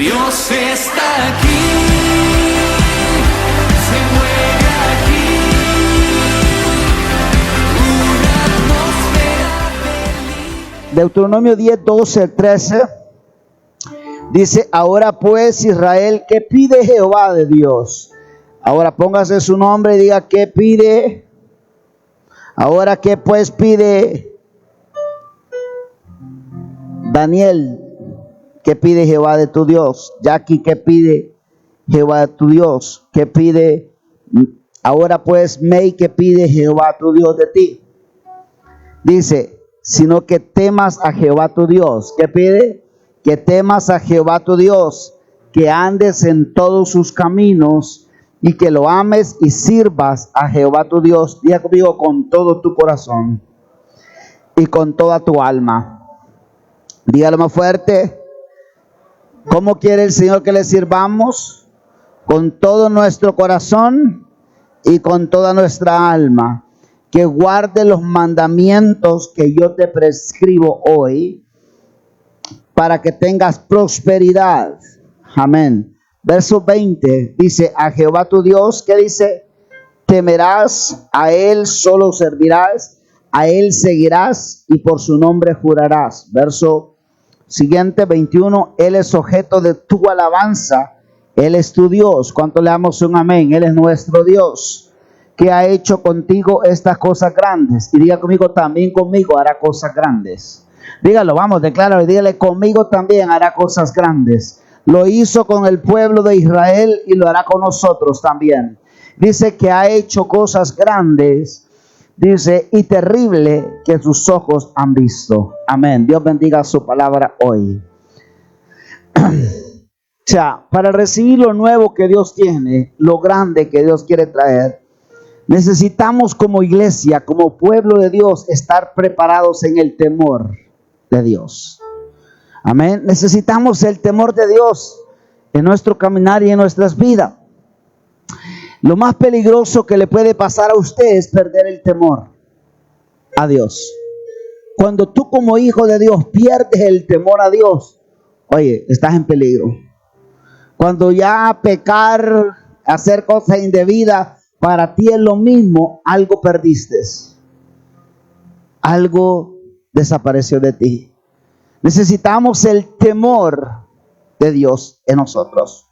Dios está aquí, se mueve aquí, una atmósfera feliz. Deuteronomio 10, 12, 13 dice: ahora pues, Israel, ¿qué pide Jehová de Dios? Ahora póngase su nombre y diga: ¿qué pide? Ahora, ¿qué pues pide Daniel? ¿Qué pide Jehová de tu Dios? Jackie, ¿qué pide Jehová de tu Dios? ¿Qué pide? Ahora pues, May, ¿qué pide Jehová tu Dios de ti? Dice: sino que temas a Jehová tu Dios. ¿Qué pide? Que temas a Jehová tu Dios, que andes en todos sus caminos y que lo ames y sirvas a Jehová tu Dios. Diga conmigo: con todo tu corazón y con toda tu alma. Dígalo más fuerte. ¿Cómo quiere el Señor que le sirvamos? Con todo nuestro corazón y con toda nuestra alma. Que guarde los mandamientos que yo te prescribo hoy, para que tengas prosperidad. Amén. Verso 20 dice: a Jehová tu Dios, ¿qué dice? Temerás, a Él solo servirás, a Él seguirás y por su nombre jurarás. Verso siguiente, 21, Él es objeto de tu alabanza, Él es tu Dios. ¿Cuánto le damos un amén? Él es nuestro Dios, que ha hecho contigo estas cosas grandes. Y diga conmigo: también conmigo hará cosas grandes. Dígalo, vamos, decláralo y dígale: conmigo también hará cosas grandes. Lo hizo con el pueblo de Israel y lo hará con nosotros también. Dice que ha hecho cosas grandes, dice, y terrible, que sus ojos han visto. Amén. Dios bendiga su palabra hoy. O sea, para recibir lo nuevo que Dios tiene, lo grande que Dios quiere traer, necesitamos como iglesia, como pueblo de Dios, estar preparados en el temor de Dios. Amén. Necesitamos el temor de Dios en nuestro caminar y en nuestras vidas. Lo más peligroso que le puede pasar a usted es perder el temor a Dios. Cuando tú como hijo de Dios pierdes el temor a Dios, oye, estás en peligro. Cuando ya pecar, hacer cosas indebidas, para ti es lo mismo, algo perdiste. Algo desapareció de ti. Necesitamos el temor de Dios en nosotros.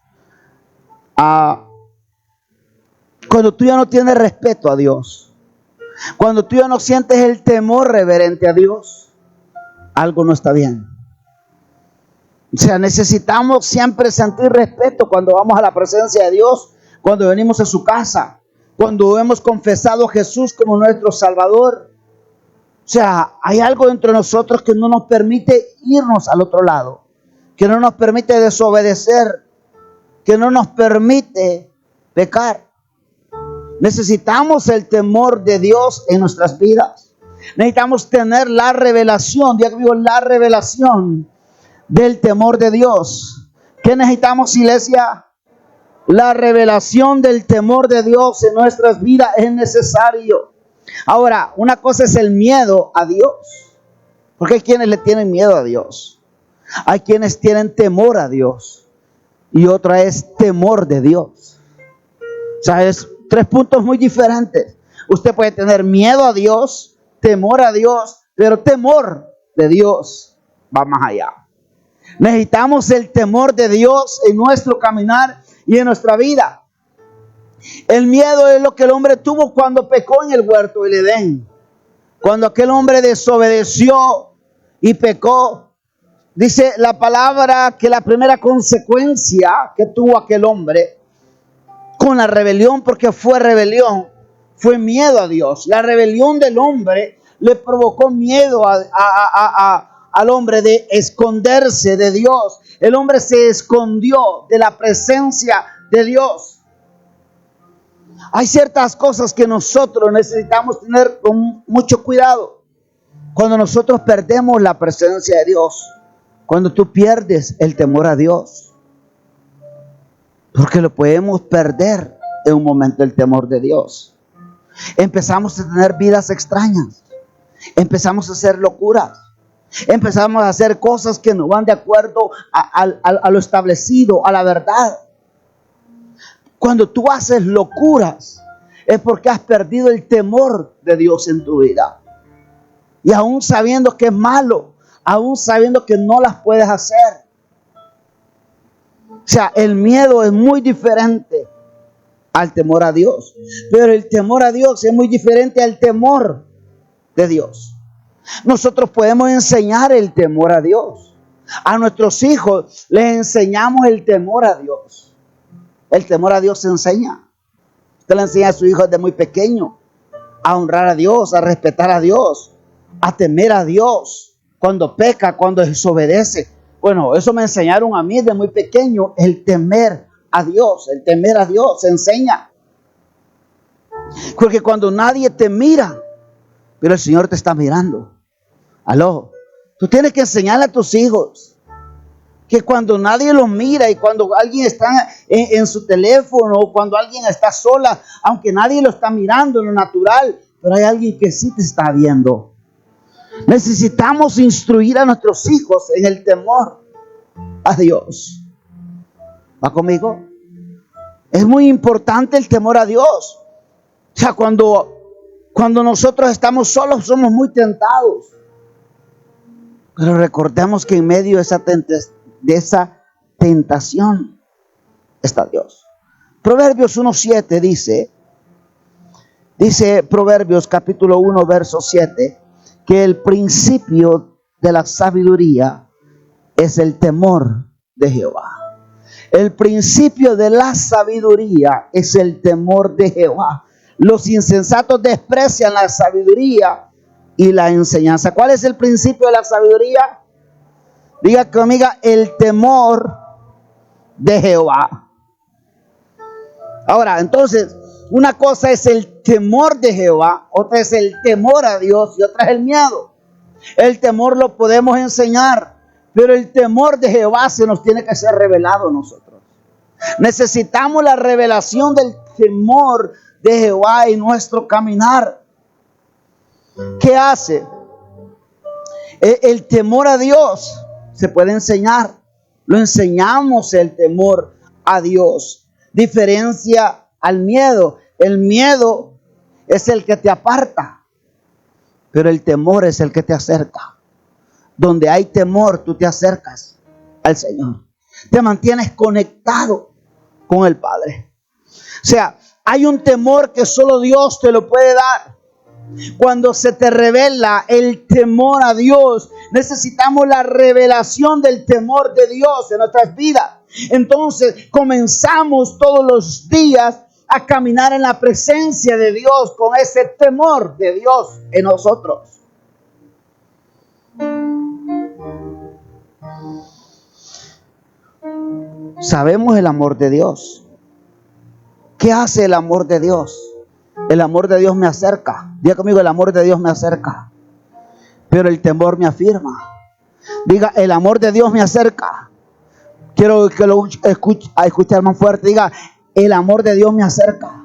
Cuando tú ya no tienes respeto a Dios, cuando tú ya no sientes el temor reverente a Dios, algo no está bien. O sea, necesitamos siempre sentir respeto cuando vamos a la presencia de Dios, cuando venimos a su casa, cuando hemos confesado a Jesús como nuestro Salvador. O sea, hay algo dentro de nosotros que no nos permite irnos al otro lado, que no nos permite desobedecer, que no nos permite pecar. Necesitamos el temor de Dios en nuestras vidas. Necesitamos tener la revelación, digo, la revelación del temor de Dios. ¿Qué necesitamos, iglesia? La revelación del temor de Dios en nuestras vidas es necesario. Ahora, una cosa es el miedo a Dios, porque hay quienes le tienen miedo a Dios. Hay quienes tienen temor a Dios. Y otra es temor de Dios. O sea, es tres puntos muy diferentes. Usted puede tener miedo a Dios, temor a Dios, pero temor de Dios va más allá. Necesitamos el temor de Dios en nuestro caminar y en nuestra vida. El miedo es lo que el hombre tuvo cuando pecó en el huerto del Edén. Cuando aquel hombre desobedeció y pecó. Dice la palabra que la primera consecuencia que tuvo aquel hombre con la rebelión, porque fue rebelión, fue miedo a Dios. La rebelión del hombre le provocó miedo al hombre de esconderse de Dios. El hombre se escondió de la presencia de Dios. Hay ciertas cosas que nosotros necesitamos tener con mucho cuidado. Cuando nosotros perdemos la presencia de Dios, cuando tú pierdes el temor a Dios, porque lo podemos perder en un momento el temor de Dios. Empezamos a tener vidas extrañas, empezamos a hacer locuras, Empezamos a hacer cosas que no van de acuerdo a lo establecido, a la verdad. Cuando tú haces locuras, es porque has perdido el temor de Dios en tu vida. Y aún sabiendo que es malo, aún sabiendo que no las puedes hacer. O sea, el miedo es muy diferente al temor a Dios. Pero el temor a Dios es muy diferente al temor de Dios. Nosotros podemos enseñar el temor a Dios. A nuestros hijos les enseñamos el temor a Dios. El temor a Dios se enseña. Usted le enseña a su hijo desde muy pequeño a honrar a Dios, a respetar a Dios, a temer a Dios cuando peca, cuando desobedece. Bueno, eso me enseñaron a mí desde muy pequeño, el temer a Dios. El temer a Dios se enseña. Porque cuando nadie te mira, pero el Señor te está mirando. Aló, tú tienes que enseñarle a tus hijos que cuando nadie los mira y cuando alguien está en su teléfono o cuando alguien está sola, aunque nadie lo está mirando en lo natural, pero hay alguien que sí te está viendo. Necesitamos instruir a nuestros hijos en el temor a Dios. ¿Va conmigo? Es muy importante el temor a Dios. O sea, cuando nosotros estamos solos somos muy tentados. Pero recordemos que en medio de esa tentación está Dios. Proverbios 1:7 dice Proverbios capítulo 1 verso 7, que el principio de la sabiduría es el temor de Jehová. El principio de la sabiduría es el temor de Jehová. Los insensatos desprecian la sabiduría y la enseñanza. ¿Cuál es el principio de la sabiduría? Diga conmigo, el temor de Jehová. Ahora, entonces, una cosa es el temor de Jehová, otra es el temor a Dios y otra es el miedo. El temor lo podemos enseñar, pero el temor de Jehová se nos tiene que ser revelado a nosotros. Necesitamos la revelación del temor de Jehová en nuestro caminar. ¿Qué hace? El temor a Dios se puede enseñar. Lo enseñamos el temor a Dios. Diferencia al miedo. El miedo es el que te aparta, pero el temor es el que te acerca. Donde hay temor, tú te acercas al Señor. Te mantienes conectado con el Padre. O sea, hay un temor que solo Dios te lo puede dar. Cuando se te revela el temor a Dios, necesitamos la revelación del temor de Dios en nuestras vidas. Entonces comenzamos todos los días a caminar en la presencia de Dios con ese temor de Dios en nosotros. Sabemos el amor de Dios. ¿Qué hace el amor de Dios? El amor de Dios me acerca. Diga conmigo, el amor de Dios me acerca. Pero el temor me afirma. Diga, el amor de Dios me acerca. Quiero que lo escuchar más fuerte. Diga, el amor de Dios me acerca.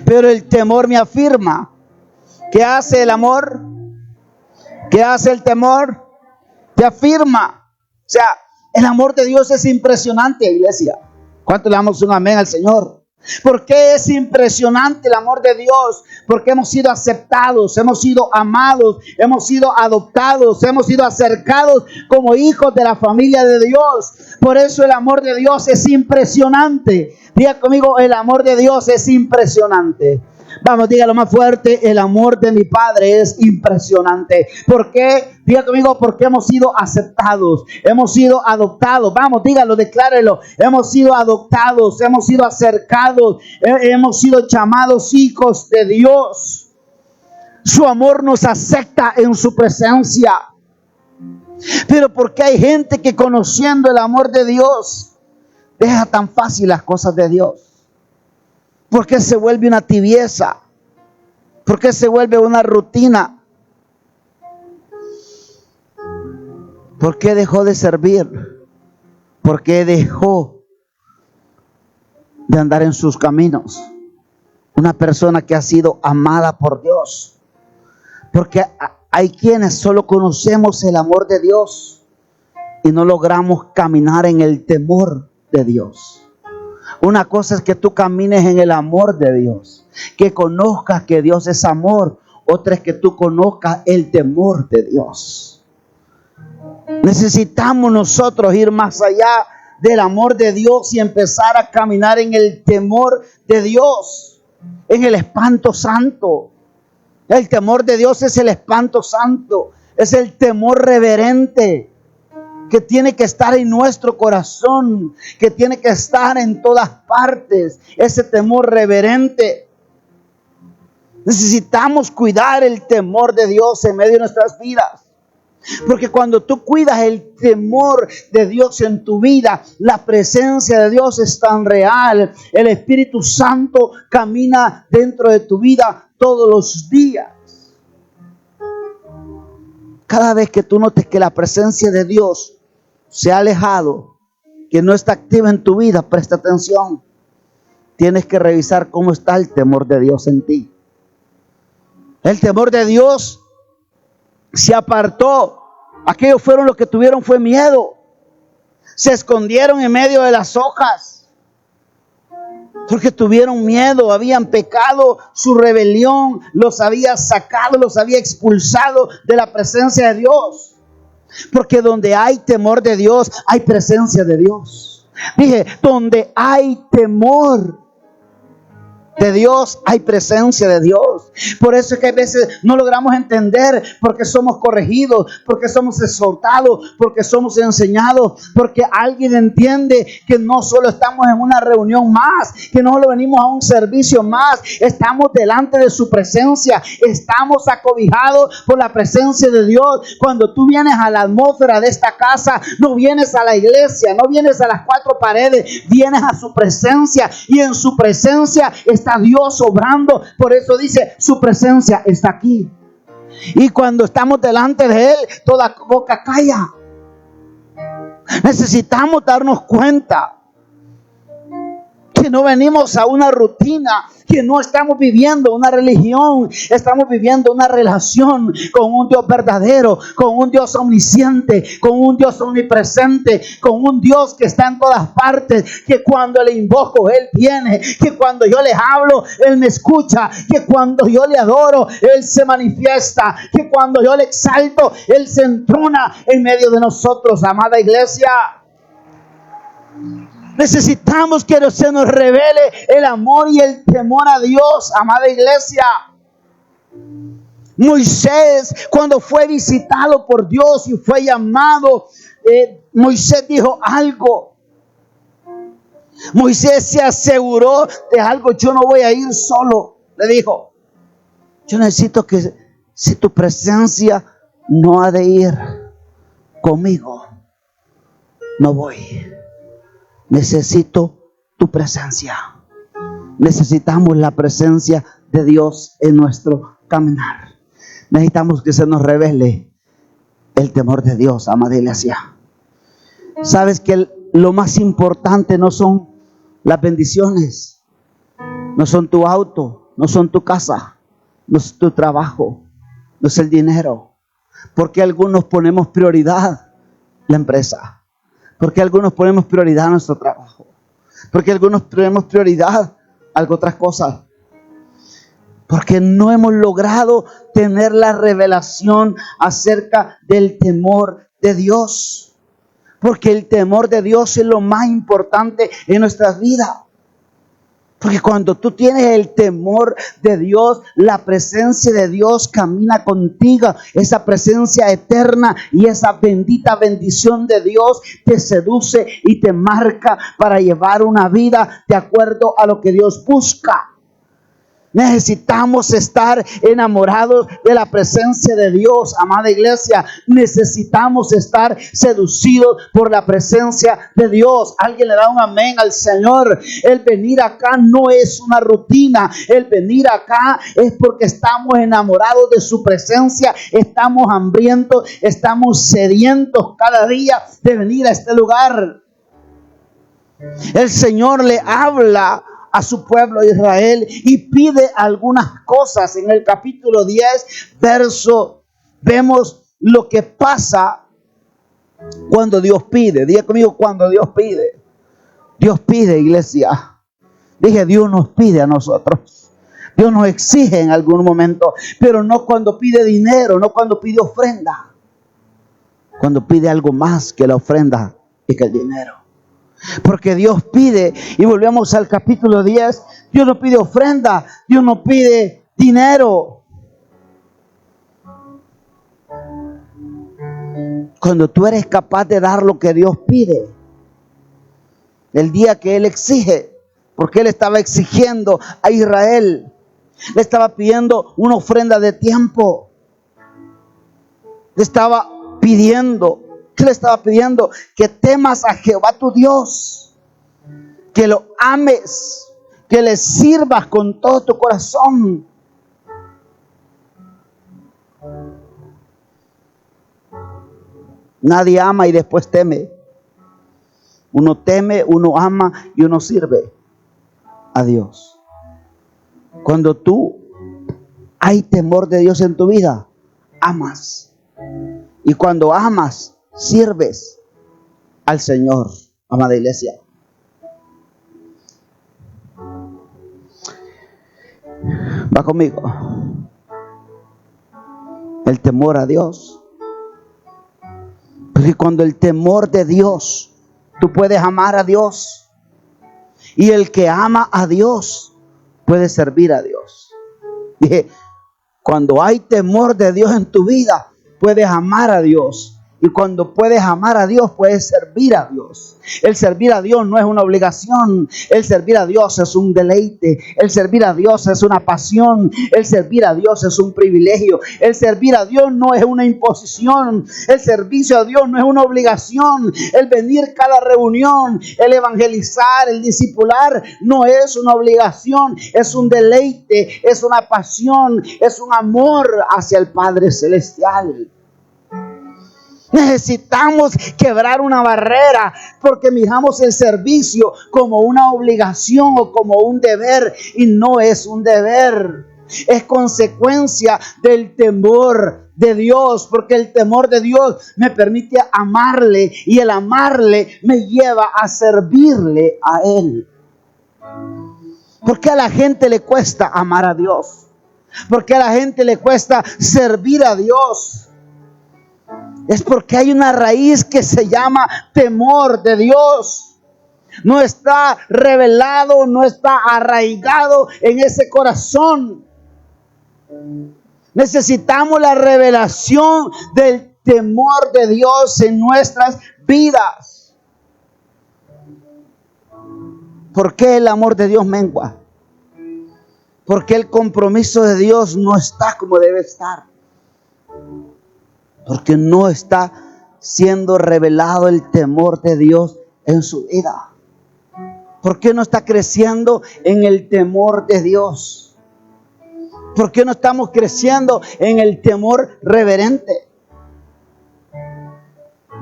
Pero el temor me afirma. ¿Qué hace el amor? ¿Qué hace el temor? Te afirma. O sea, el amor de Dios es impresionante, iglesia. ¿Cuánto le damos un amén al Señor? ¿Por qué es impresionante el amor de Dios? Porque hemos sido aceptados, hemos sido amados, hemos sido adoptados, hemos sido acercados como hijos de la familia de Dios. Por eso el amor de Dios es impresionante. Diga conmigo, el amor de Dios es impresionante. Vamos, dígalo más fuerte, el amor de mi Padre es impresionante. ¿Por qué? Diga conmigo, porque hemos sido aceptados, hemos sido adoptados. Vamos, dígalo, declárelo. Hemos sido adoptados, hemos sido acercados, hemos sido llamados hijos de Dios. Su amor nos acepta en su presencia. Pero porque hay gente que conociendo el amor de Dios deja tan fácil las cosas de Dios. Porque se vuelve una tibieza. Porque se vuelve una rutina. ¿Por qué dejó de servir? ¿Por qué dejó de andar en sus caminos? Una persona que ha sido amada por Dios. Porque hay quienes solo conocemos el amor de Dios y no logramos caminar en el temor de Dios. Una cosa es que tú camines en el amor de Dios, que conozcas que Dios es amor. Otra es que tú conozcas el temor de Dios. Necesitamos nosotros ir más allá del amor de Dios y empezar a caminar en el temor de Dios, en el espanto santo. El temor de Dios es el espanto santo, es el temor reverente que tiene que estar en nuestro corazón, que tiene que estar en todas partes, ese temor reverente. Necesitamos cuidar el temor de Dios en medio de nuestras vidas. Porque cuando tú cuidas el temor de Dios en tu vida, la presencia de Dios es tan real. El Espíritu Santo camina dentro de tu vida todos los días. Cada vez que tú notes que la presencia de Dios se ha alejado, que no está activa en tu vida, presta atención. Tienes que revisar cómo está el temor de Dios en ti. El temor de Dios se apartó. Aquellos fueron los que tuvieron fue miedo. Se escondieron en medio de las hojas. Porque tuvieron miedo, habían pecado, su rebelión los había sacado, los había expulsado de la presencia de Dios. Porque donde hay temor de Dios, hay presencia de Dios. Dije, donde hay temor de Dios, hay presencia de Dios. Por eso es que a veces no logramos entender porque somos corregidos, porque somos exhortados, porque somos enseñados, porque alguien entiende que no solo estamos en una reunión más, que no solo venimos a un servicio más, estamos delante de su presencia, estamos acobijados por la presencia de Dios. Cuando tú vienes a la atmósfera de esta casa, no vienes a la iglesia, no vienes a las cuatro paredes, vienes a su presencia, y en su presencia está Dios obrando. Por eso dice, su presencia está aquí. Y cuando estamos delante de Él, toda boca calla. Necesitamos darnos cuenta que no venimos a una rutina, que no estamos viviendo una religión, estamos viviendo una relación con un Dios verdadero, con un Dios omnisciente, con un Dios omnipresente, con un Dios que está en todas partes, que cuando le invoco Él viene, que cuando yo le hablo Él me escucha, que cuando yo le adoro Él se manifiesta, que cuando yo le exalto Él se entrona en medio de nosotros, amada iglesia. Necesitamos que se nos revele el amor y el temor a Dios, amada iglesia. Moisés, cuando fue visitado por Dios y fue llamado, Moisés dijo algo. Moisés se aseguró de algo. Yo no voy a ir solo, le dijo. Yo necesito que si tu presencia no ha de ir conmigo, no voy. Necesito tu presencia. Necesitamos la presencia de Dios en nuestro caminar. Necesitamos que se nos revele el temor de Dios, amada iglesia. Sabes que lo más importante no son las bendiciones, no son tu auto, no son tu casa, no es tu trabajo, no es el dinero. Porque algunos ponemos prioridad la empresa. Porque algunos ponemos prioridad a nuestro trabajo. Porque algunos ponemos prioridad a otras cosas. Porque no hemos logrado tener la revelación acerca del temor de Dios. Porque el temor de Dios es lo más importante en nuestras vidas. Porque cuando tú tienes el temor de Dios, la presencia de Dios camina contigo. Esa presencia eterna y esa bendita bendición de Dios te seduce y te marca para llevar una vida de acuerdo a lo que Dios busca. Necesitamos estar enamorados de la presencia de Dios, amada iglesia. Necesitamos estar seducidos por la presencia de Dios. Alguien le da un amén al Señor. El venir acá no es una rutina. El venir acá es porque estamos enamorados de su presencia. Estamos hambrientos, estamos sedientos cada día de venir a este lugar. El Señor le habla a su pueblo Israel y pide algunas cosas. En el capítulo 10, verso vemos lo que pasa cuando Dios pide. Diga conmigo, cuando Dios pide. Dios pide, iglesia. Dije, Dios nos pide a nosotros. Dios nos exige en algún momento, pero no cuando pide dinero, no cuando pide ofrenda. Cuando pide algo más que la ofrenda y que el dinero. Porque Dios pide, y volvemos al capítulo 10, Dios no pide ofrenda, Dios no pide dinero. Cuando tú eres capaz de dar lo que Dios pide, el día que Él exige, porque Él estaba exigiendo a Israel, le estaba pidiendo una ofrenda de tiempo, le estaba pidiendo, ¿qué le estaba pidiendo? Que temas a Jehová tu Dios, que lo ames, que le sirvas con todo tu corazón. Nadie ama y después teme. Uno teme, uno ama y uno sirve a Dios. Cuando tú hay temor de Dios en tu vida, amas. Y cuando amas, sirves al Señor, amada iglesia. Va conmigo. El temor a Dios. Porque cuando el temor de Dios, tú puedes amar a Dios. Y el que ama a Dios puede servir a Dios. Dije, cuando hay temor de Dios en tu vida, puedes amar a Dios. Y cuando puedes amar a Dios, puedes servir a Dios. El servir a Dios no es una obligación. El servir a Dios es un deleite. El servir a Dios es una pasión. El servir a Dios es un privilegio. El servir a Dios no es una imposición. El servicio a Dios no es una obligación. El venir cada reunión, el evangelizar, el discipular, no es una obligación. Es un deleite, es una pasión, es un amor hacia el Padre Celestial. Necesitamos quebrar una barrera porque miramos el servicio como una obligación o como un deber, y no es un deber, es consecuencia del temor de Dios, porque el temor de Dios me permite amarle y el amarle me lleva a servirle a Él. ¿Por qué a la gente le cuesta amar a Dios? ¿Por qué a la gente le cuesta servir a Dios? Es porque hay una raíz que se llama temor de Dios. No está revelado, no está arraigado en ese corazón. Necesitamos la revelación del temor de Dios en nuestras vidas. ¿Por qué el amor de Dios mengua? ¿Por qué el compromiso de Dios no está como debe estar? Porque no está siendo revelado el temor de Dios en su vida. ¿Por qué no está creciendo en el temor de Dios? ¿Por qué no estamos creciendo en el temor reverente?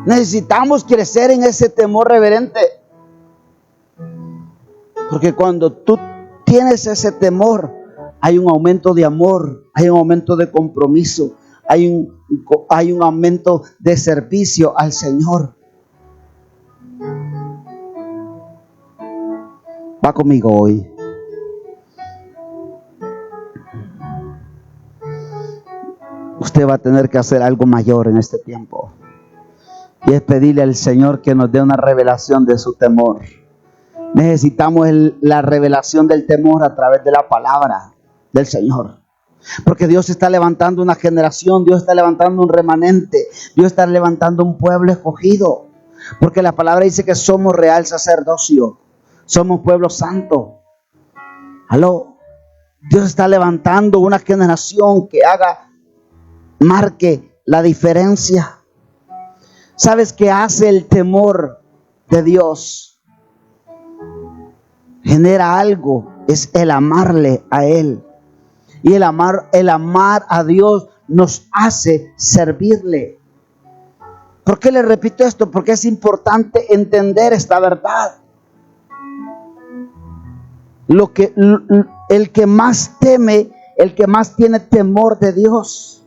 Necesitamos crecer en ese temor reverente. Porque cuando tú tienes ese temor, hay un aumento de amor, hay un aumento de compromiso. Hay un aumento de servicio al Señor. Va conmigo hoy. Usted va a tener que hacer algo mayor en este tiempo. Y es pedirle al Señor que nos dé una revelación de su temor. Necesitamos la revelación del temor a través de la palabra del Señor. Porque Dios está levantando una generación, Dios está levantando un remanente, Dios está levantando un pueblo escogido. Porque la palabra dice que somos real sacerdocio, somos pueblo santo. Aló, Dios está levantando una generación que marque la diferencia. ¿Sabes qué hace el temor de Dios? Genera algo, es el amarle a Él. Y el amar a Dios nos hace servirle. ¿Por qué le repito esto? Porque es importante entender esta verdad. El que más teme, el que más tiene temor de Dios,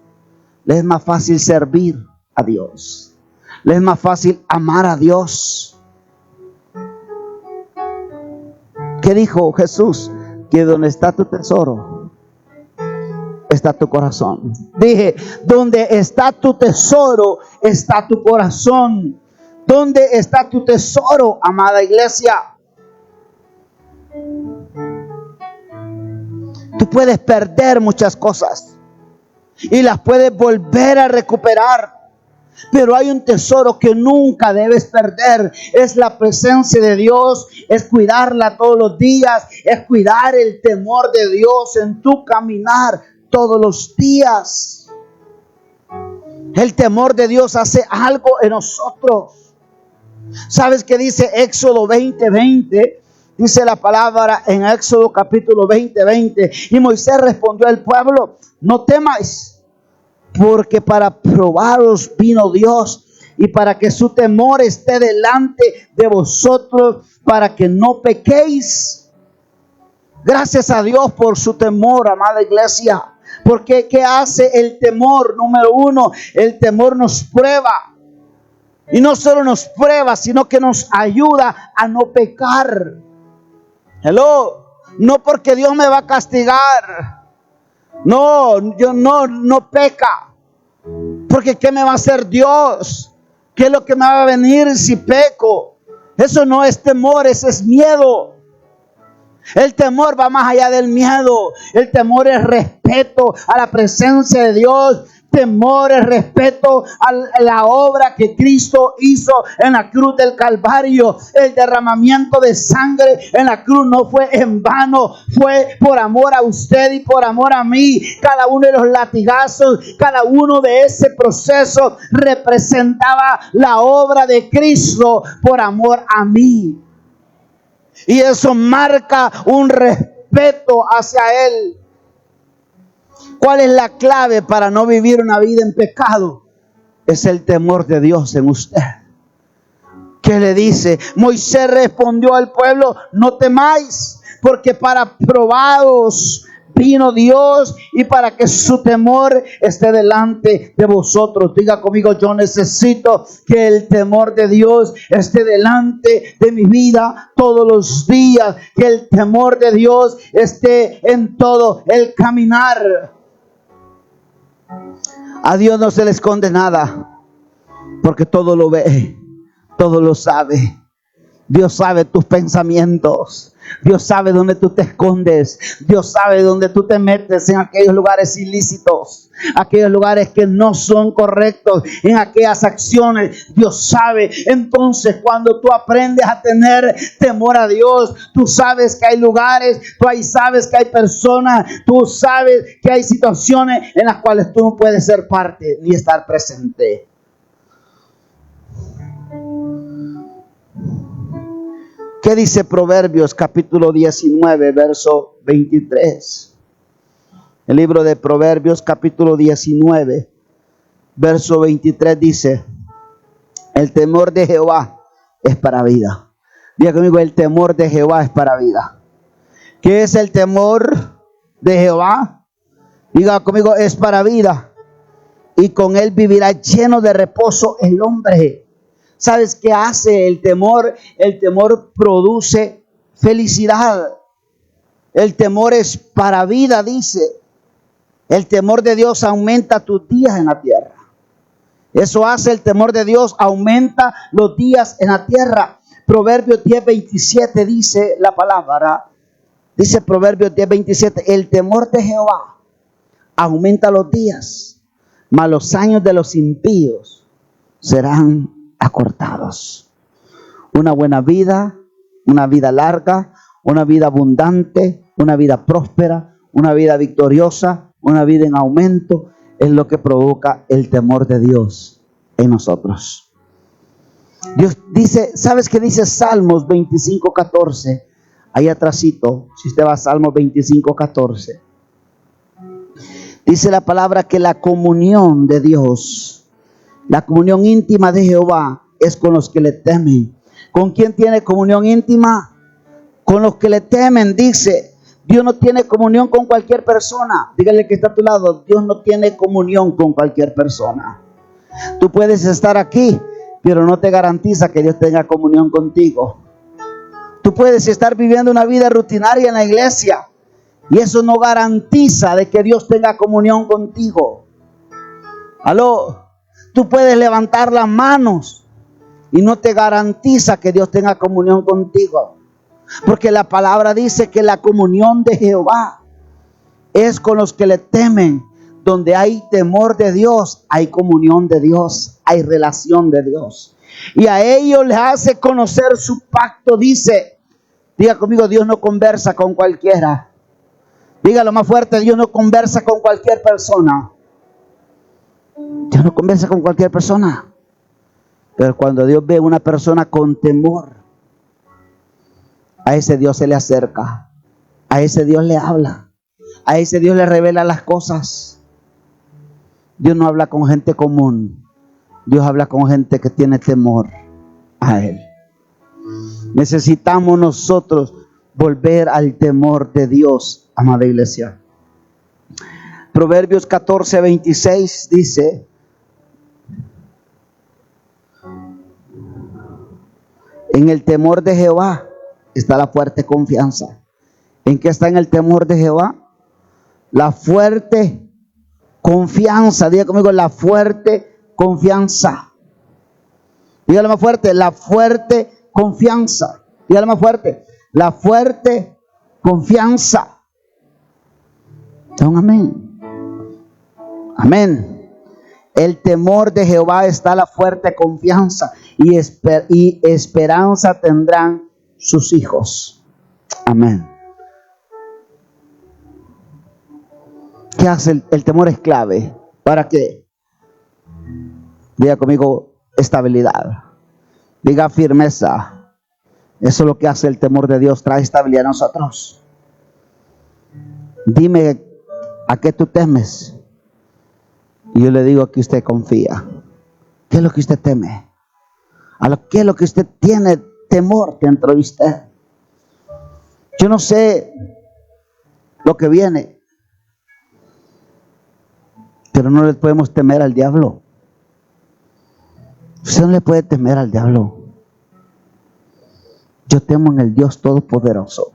les es más fácil servir a Dios. Les es más fácil amar a Dios. ¿Qué dijo Jesús? Que donde está tu tesoro, está tu corazón. Dije, donde está tu tesoro, está tu corazón. ¿Dónde está tu tesoro, amada iglesia? Tú puedes perder muchas cosas y las puedes volver a recuperar. Pero hay un tesoro que nunca debes perder. Es la presencia de Dios. Es cuidarla todos los días. Es cuidar el temor de Dios en tu caminar todos los días. El temor de Dios hace algo en nosotros. ¿Sabes qué dice Éxodo 20:20? Dice la palabra en Éxodo capítulo 20:20. Y Moisés respondió al pueblo: no temáis, porque para probaros vino Dios, y para que su temor esté delante de vosotros, para que no pequéis. Gracias a Dios por su temor, amada iglesia. Porque ¿qué hace el temor? Número uno, el temor nos prueba. Y no solo nos prueba, sino que nos ayuda a no pecar. Hello. No porque Dios me va a castigar. No, yo no peca. Porque ¿qué me va a hacer Dios? ¿Qué es lo que me va a venir si peco? Eso no es temor, eso es miedo. El temor va más allá del miedo. El temor es respeto a la presencia de Dios. Temor es respeto a la obra que Cristo hizo en la cruz del Calvario. El derramamiento de sangre en la cruz no fue en vano, fue por amor a usted y por amor a mí. Cada uno de los latigazos, cada uno de ese proceso representaba la obra de Cristo por amor a mí. Y eso marca un respeto hacia Él. ¿Cuál es la clave para no vivir una vida en pecado? Es el temor de Dios en usted. ¿Qué le dice? Moisés respondió al pueblo: no temáis, porque para probaros vino Dios, y para que su temor esté delante de vosotros. Diga conmigo: yo necesito que el temor de Dios esté delante de mi vida todos los días. Que el temor de Dios esté en todo el caminar. A Dios no se le esconde nada, porque todo lo ve, todo lo sabe. Dios sabe tus pensamientos. Dios sabe dónde tú te escondes. Dios sabe dónde tú te metes en aquellos lugares ilícitos, aquellos lugares que no son correctos, en aquellas acciones. Dios sabe. Entonces, cuando tú aprendes a tener temor a Dios, tú sabes que hay lugares, tú ahí sabes que hay personas, tú sabes que hay situaciones en las cuales tú no puedes ser parte ni estar presente. ¿Qué dice Proverbios capítulo 19, verso 23? El libro de Proverbios capítulo 19, verso 23 dice: el temor de Jehová es para vida. Diga conmigo: el temor de Jehová es para vida. ¿Qué es el temor de Jehová? Diga conmigo: es para vida. Y con él vivirá lleno de reposo el hombre. ¿Sabes qué hace el temor? El temor produce felicidad. El temor es para vida, dice. El temor de Dios aumenta tus días en la tierra. Eso hace el temor de Dios, aumenta los días en la tierra. Proverbios 10:27 dice la palabra. Dice Proverbios 10:27: el temor de Jehová aumenta los días, mas los años de los impíos serán acortados. Una buena vida, una vida larga, una vida abundante, una vida próspera, una vida victoriosa, una vida en aumento, es lo que provoca el temor de Dios en nosotros. Dios dice, ¿sabes qué dice Salmos 25:14? Ahí atrásito, si usted va a Salmos 25:14. Dice la palabra que la comunión de Dios, la comunión íntima de Jehová es con los que le temen. ¿Con quién tiene comunión íntima? Con los que le temen, dice. Dios no tiene comunión con cualquier persona. Dígale que está a tu lado, Dios no tiene comunión con cualquier persona. Tú puedes estar aquí, pero no te garantiza que Dios tenga comunión contigo. Tú puedes estar viviendo una vida rutinaria en la iglesia y eso no garantiza de que Dios tenga comunión contigo. Aló, tú puedes levantar las manos y no te garantiza que Dios tenga comunión contigo. Porque la palabra dice que la comunión de Jehová es con los que le temen. Donde hay temor de Dios, hay comunión de Dios, hay relación de Dios. Y a ellos les hace conocer su pacto. Dice, diga conmigo, Dios no conversa con cualquiera. Dígalo más fuerte, Dios no conversa con cualquier persona. Dios no conversa con cualquier persona. Pero cuando Dios ve a una persona con temor, a ese Dios se le acerca. A ese Dios le habla. A ese Dios le revela las cosas. Dios no habla con gente común. Dios habla con gente que tiene temor a Él. Necesitamos nosotros volver al temor de Dios, amada iglesia. Proverbios 14:26 dice: en el temor de Jehová está la fuerte confianza. ¿En qué está en el temor de Jehová? La fuerte confianza. Diga conmigo, la fuerte confianza. Dígalo más fuerte, la fuerte confianza. Dígalo más fuerte, la fuerte confianza. Un amén. Amén. El temor de Jehová está la fuerte confianza y esperanza tendrán sus hijos. Amén. ¿Qué hace? El temor es clave. ¿Para qué? Diga conmigo, estabilidad. Diga firmeza. Eso es lo que hace el temor de Dios. Trae estabilidad a nosotros. Dime, ¿a qué tú temes? Y yo le digo que usted confía. ¿Qué es lo que usted teme? ¿Qué es lo que usted tiene temor dentro de usted? Yo no sé lo que viene, pero no le podemos temer al diablo. Usted no le puede temer al diablo. Yo temo en el Dios Todopoderoso.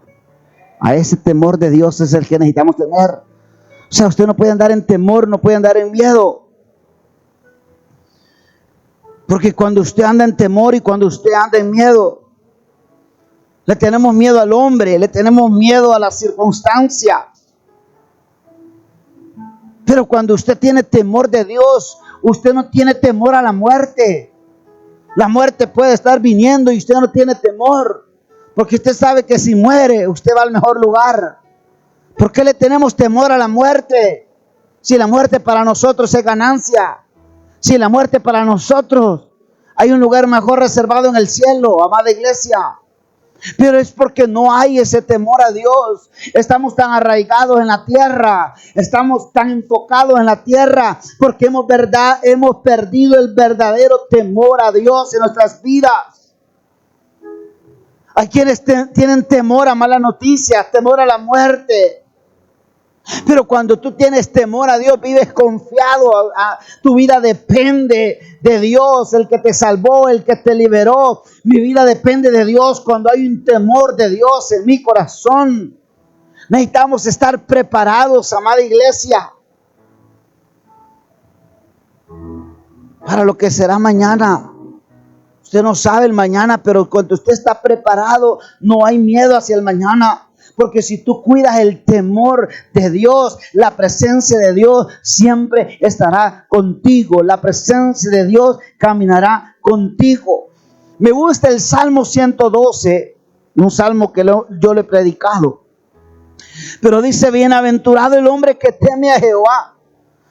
A ese temor de Dios es el que necesitamos tener. O sea, usted no puede andar en temor, no puede andar en miedo. Porque cuando usted anda en temor y cuando usted anda en miedo, le tenemos miedo al hombre, le tenemos miedo a las circunstancias. Pero cuando usted tiene temor de Dios, usted no tiene temor a la muerte. La muerte puede estar viniendo y usted no tiene temor. Porque usted sabe que si muere, usted va al mejor lugar. ¿Por qué le tenemos temor a la muerte? Si la muerte para nosotros es ganancia. Si la muerte para nosotros hay un lugar mejor reservado en el cielo, amada iglesia. Pero es porque no hay ese temor a Dios. Estamos tan arraigados en la tierra. Estamos tan enfocados en la tierra. Porque hemos perdido el verdadero temor a Dios en nuestras vidas. Hay quienes tienen temor a malas noticias, temor a la muerte. Pero cuando tú tienes temor a Dios, vives confiado. Tu vida depende de Dios, el que te salvó, el que te liberó. Mi vida depende de Dios cuando hay un temor de Dios en mi corazón. Necesitamos estar preparados, amada iglesia, para lo que será mañana. Usted no sabe el mañana, pero cuando usted está preparado, no hay miedo hacia el mañana. Porque si tú cuidas el temor de Dios, la presencia de Dios siempre estará contigo. La presencia de Dios caminará contigo. Me gusta el Salmo 112, un salmo que yo le he predicado. Pero dice: bienaventurado el hombre que teme a Jehová.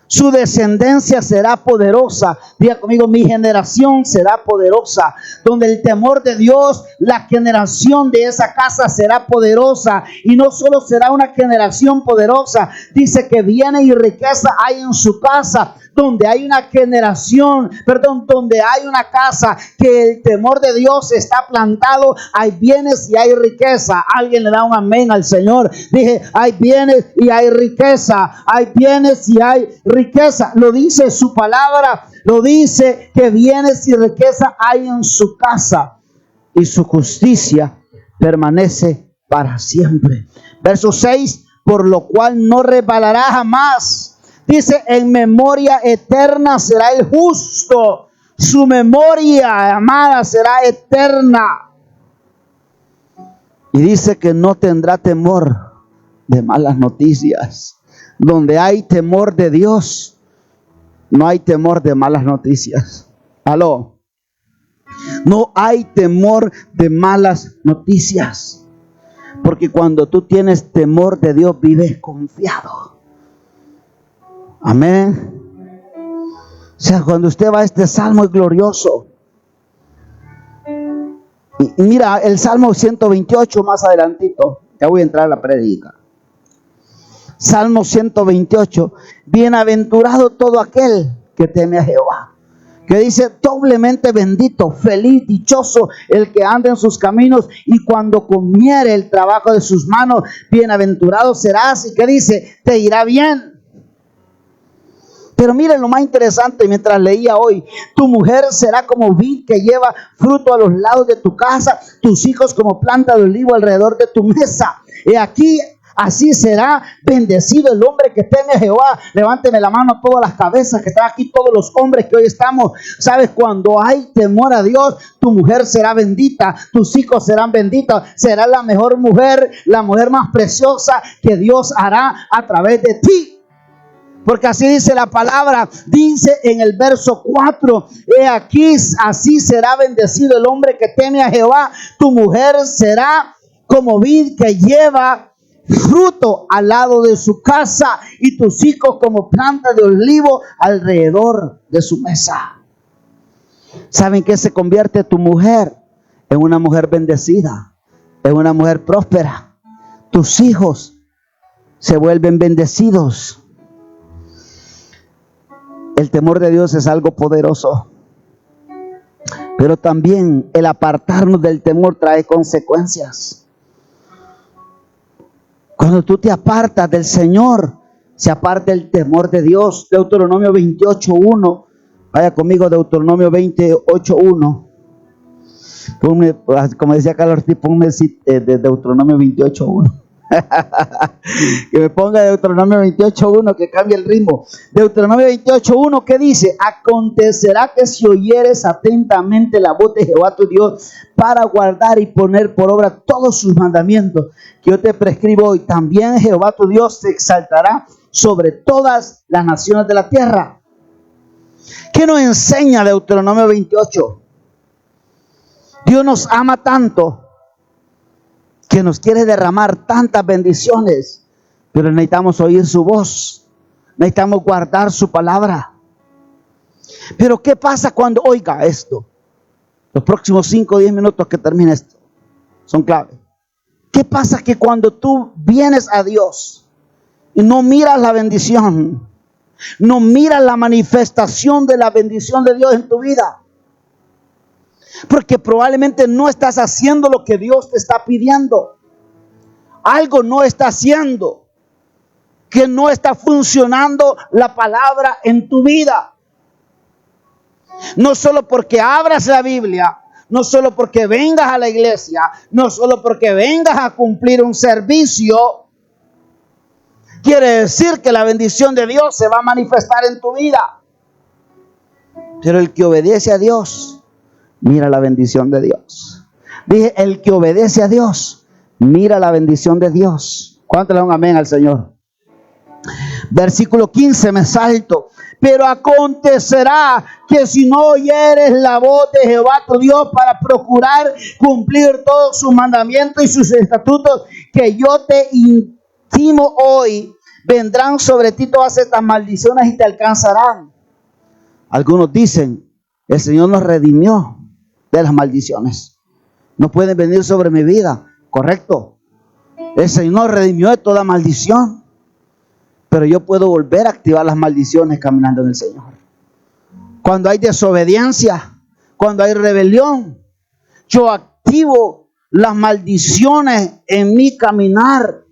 Su descendencia será poderosa. Diga conmigo, mi generación será poderosa. Donde el temor de Dios, la generación de esa casa será poderosa. Y no solo será una generación poderosa. Dice que bienes y riqueza hay en su casa. donde hay una generación, donde hay una casa que el temor de Dios está plantado, hay bienes y hay riqueza. Alguien le da un amén al Señor. Dije, hay bienes y hay riqueza. Hay bienes y hay riqueza. Lo dice su palabra. Lo dice que bienes y riqueza hay en su casa. Y su justicia permanece para siempre. Verso 6, por lo cual no resbalará jamás. Dice, en memoria eterna será el justo. Su memoria, amada, será eterna. Y dice que no tendrá temor de malas noticias. Donde hay temor de Dios, no hay temor de malas noticias. Aló. No hay temor de malas noticias. Porque cuando tú tienes temor de Dios, vives confiado. Amén. O sea, cuando usted va a este salmo es glorioso. Y mira, el Salmo 128 más adelantito. Ya voy a entrar a la prédica. Salmo 128. Bienaventurado todo aquel que teme a Jehová. Que dice, doblemente bendito, feliz, dichoso el que anda en sus caminos, y cuando comiere el trabajo de sus manos, bienaventurado serás. Y que dice, te irá bien. Pero miren lo más interesante, mientras leía hoy, tu mujer será como vid que lleva fruto a los lados de tu casa, tus hijos como planta de olivo alrededor de tu mesa. Y aquí, así será bendecido el hombre que teme a Jehová. Levánteme la mano a todas las cabezas que están aquí, todos los hombres que hoy estamos. Sabes, cuando hay temor a Dios, tu mujer será bendita, tus hijos serán benditos, será la mejor mujer, la mujer más preciosa que Dios hará a través de ti. Porque así dice la palabra, dice en el verso 4, he aquí, así será bendecido el hombre que teme a Jehová. Tu mujer será como vid que lleva fruto al lado de su casa, y tus hijos como planta de olivo alrededor de su mesa. ¿Saben qué se convierte tu mujer? En una mujer bendecida, en una mujer próspera. Tus hijos se vuelven bendecidos. El temor de Dios es algo poderoso, pero también el apartarnos del temor trae consecuencias. Cuando tú te apartas del Señor, se aparta el temor de Dios. Deuteronomio 28:1. Vaya conmigo, Deuteronomio 28:1. Ponme, como decía Carlos Ortiz, ponme de Deuteronomio 28:1. Que me ponga Deuteronomio 28:1, que cambie el ritmo. Deuteronomio 28:1, que dice: acontecerá que si oyeres atentamente la voz de Jehová tu Dios, para guardar y poner por obra todos sus mandamientos que yo te prescribo hoy, también Jehová tu Dios te exaltará sobre todas las naciones de la tierra. ¿Qué nos enseña Deuteronomio 28? Dios nos ama tanto que nos quiere derramar tantas bendiciones, pero necesitamos oír su voz, necesitamos guardar su palabra. Pero ¿qué pasa cuando oiga esto? Los próximos 5 o 10 minutos que termine esto son clave. ¿Qué pasa que cuando tú vienes a Dios y no miras la bendición, no miras la manifestación de la bendición de Dios en tu vida? Porque probablemente no estás haciendo lo que Dios te está pidiendo. Algo no está haciendo, que no está funcionando la palabra en tu vida. No solo porque abras la Biblia, no solo porque vengas a la iglesia, no solo porque vengas a cumplir un servicio, quiere decir que la bendición de Dios se va a manifestar en tu vida. Pero el que obedece a Dios, mira la bendición de Dios. Dije, el que obedece a Dios, mira la bendición de Dios. ¿Cuánto le dan un amén al Señor? Versículo 15, me salto. Pero acontecerá que si no oyeres la voz de Jehová tu Dios para procurar cumplir todos sus mandamientos y sus estatutos que yo te intimo hoy, vendrán sobre ti todas estas maldiciones y te alcanzarán. Algunos dicen, el Señor nos redimió de las maldiciones. No pueden venir sobre mi vida. Correcto. El Señor nos redimió de toda maldición. pero yo puedo volver a activar las maldiciones caminando en el Señor. Cuando hay desobediencia, cuando hay rebelión, yo activo las maldiciones en mi caminar.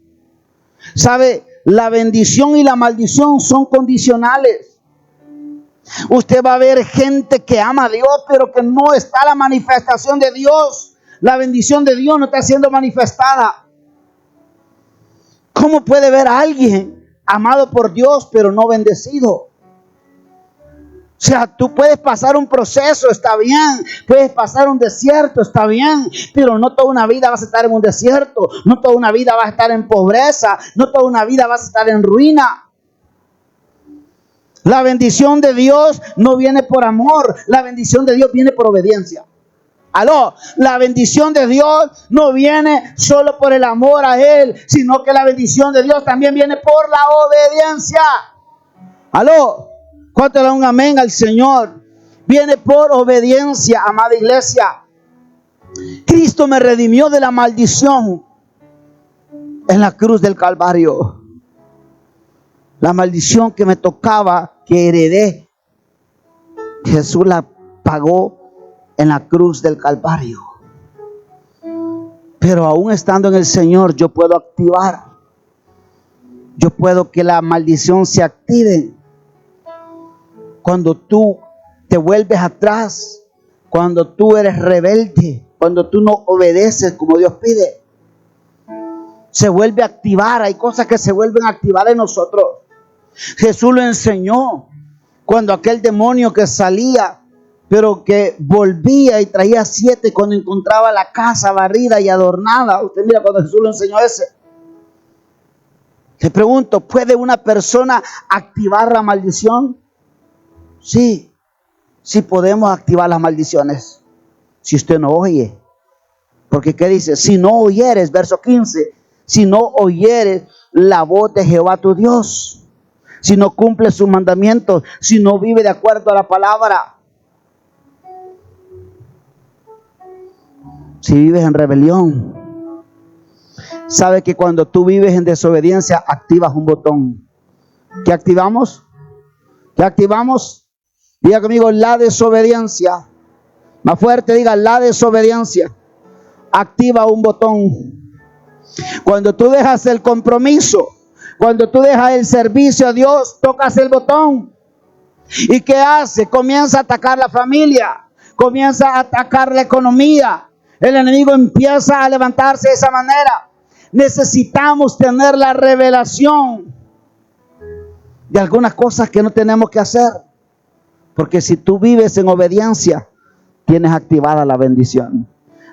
¿Sabe? La bendición y la maldición son condicionales. Usted va a ver gente que ama a Dios, pero que no está la manifestación de Dios. La bendición de Dios no está siendo manifestada. ¿Cómo puede ver a alguien amado por Dios, pero no bendecido? O sea, tú puedes pasar un proceso, está bien. Puedes pasar un desierto, está bien. Pero no toda una vida vas a estar en un desierto. No toda una vida vas a estar en pobreza. No toda una vida vas a estar en ruina. La bendición de Dios no viene por amor. La bendición de Dios viene por obediencia. Aló, la bendición de Dios no viene solo por el amor a Él, sino que la bendición de Dios también viene por la obediencia. Aló, ¿cuánto le da un amén al Señor? Viene por obediencia, amada iglesia. Cristo me redimió de la maldición en la cruz del Calvario. La maldición que me tocaba, que heredé, Jesús la pagó en la cruz del Calvario. Pero aún estando en el Señor, yo puedo activar. Yo puedo que la maldición se active. Cuando tú te vuelves atrás, cuando tú eres rebelde, cuando tú no obedeces como Dios pide, se vuelve a activar. Hay cosas que se vuelven a activar en nosotros. Jesús lo enseñó cuando aquel demonio que salía, pero que volvía y traía 7 cuando encontraba la casa barrida y adornada. Usted mira cuando Jesús lo enseñó ese. Le pregunto, ¿puede una persona activar la maldición? Sí, sí podemos activar las maldiciones. Si usted no oye. Porque ¿qué dice? Si no oyeres, verso 15, si no oyeres la voz de Jehová tu Dios, si no cumple sus mandamientos, si no vive de acuerdo a la palabra, si vives en rebelión, sabe que cuando tú vives en desobediencia, activas un botón. ¿Qué activamos? ¿Qué activamos? Diga conmigo, la desobediencia. Más fuerte, diga, la desobediencia activa un botón. Cuando tú dejas el compromiso, cuando tú dejas el servicio a Dios, tocas el botón. ¿Y qué hace? Comienza a atacar la familia, comienza a atacar la economía. El enemigo empieza a levantarse de esa manera. Necesitamos tener la revelación de algunas cosas que no tenemos que hacer. Porque si tú vives en obediencia, tienes activada la bendición.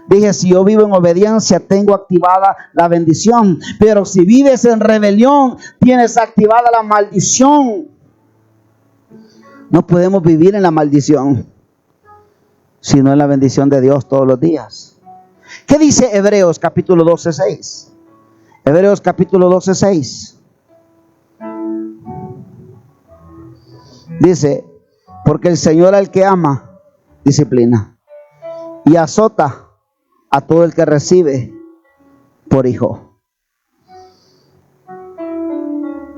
Dije, si yo vivo en obediencia, tengo activada la bendición. Pero si vives en rebelión, tienes activada la maldición. No podemos vivir en la maldición, sino en la bendición de Dios todos los días. ¿Qué dice Hebreos capítulo 12:6? Hebreos capítulo 12:6. Dice, porque el Señor al que ama, disciplina y azota a todo el que recibe por hijo.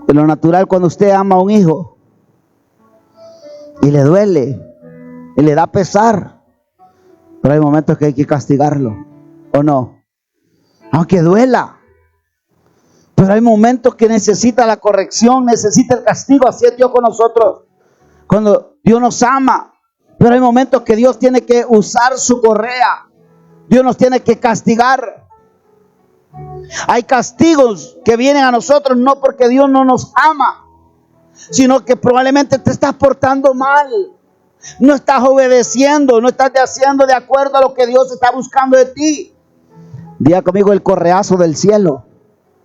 En lo natural, cuando usted ama a un hijo y le duele y le da pesar, pero hay momentos que hay que castigarlo, ¿o no? Aunque duela, pero hay momentos que necesita la corrección, necesita el castigo. Así es Dios con nosotros. Cuando Dios nos ama, pero hay momentos que Dios tiene que usar su correa. Dios nos tiene que castigar. Hay castigos que vienen a nosotros no porque Dios no nos ama, sino que probablemente te estás portando mal. No estás obedeciendo, no estás haciendo de acuerdo a lo que Dios está buscando de ti. Diga conmigo, el correazo del cielo.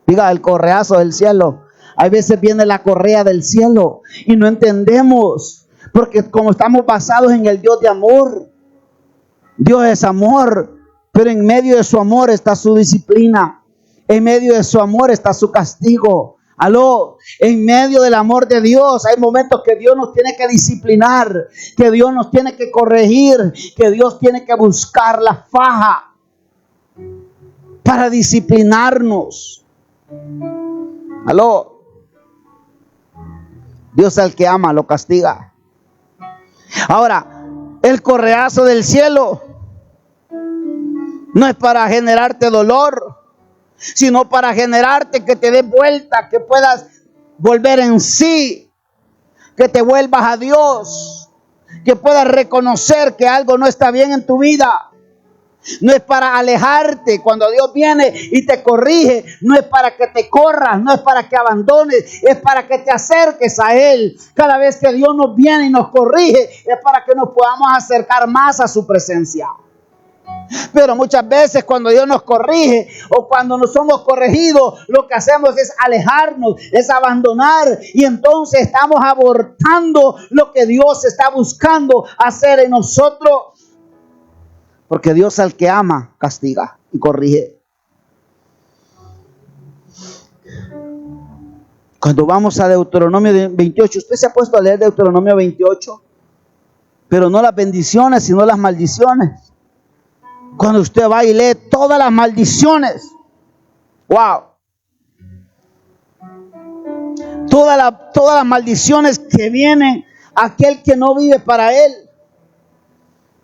Diga, el correazo del cielo. Hay veces viene la correa del cielo y no entendemos, porque como estamos basados en el Dios de amor, Dios es amor, pero en medio de su amor está su disciplina, en medio de su amor está su castigo. Aló, en medio del amor de Dios hay momentos que Dios nos tiene que disciplinar, que Dios nos tiene que corregir, que Dios tiene que buscar la faja para disciplinarnos. Aló. Dios al que ama lo castiga. Ahora, el correazo del cielo no es para generarte dolor, sino para generarte que te des vuelta, que puedas volver en sí, que te vuelvas a Dios, que puedas reconocer que algo no está bien en tu vida. No es para alejarte. Cuando Dios viene y te corrige, no es para que te corras, no es para que abandones, es para que te acerques a Él. Cada vez que Dios nos viene y nos corrige, es para que nos podamos acercar más a su presencia. Pero muchas veces cuando Dios nos corrige o cuando nos somos corregidos, lo que hacemos es alejarnos, es abandonar, y entonces estamos abortando lo que Dios está buscando hacer en nosotros. Porque Dios al que ama castiga y corrige. Cuando vamos a Deuteronomio 28, usted se ha puesto a leer Deuteronomio 28, pero no las bendiciones, sino las maldiciones. Cuando usted va y lee todas las maldiciones, wow, todas las maldiciones que vienen a aquel que no vive para Él.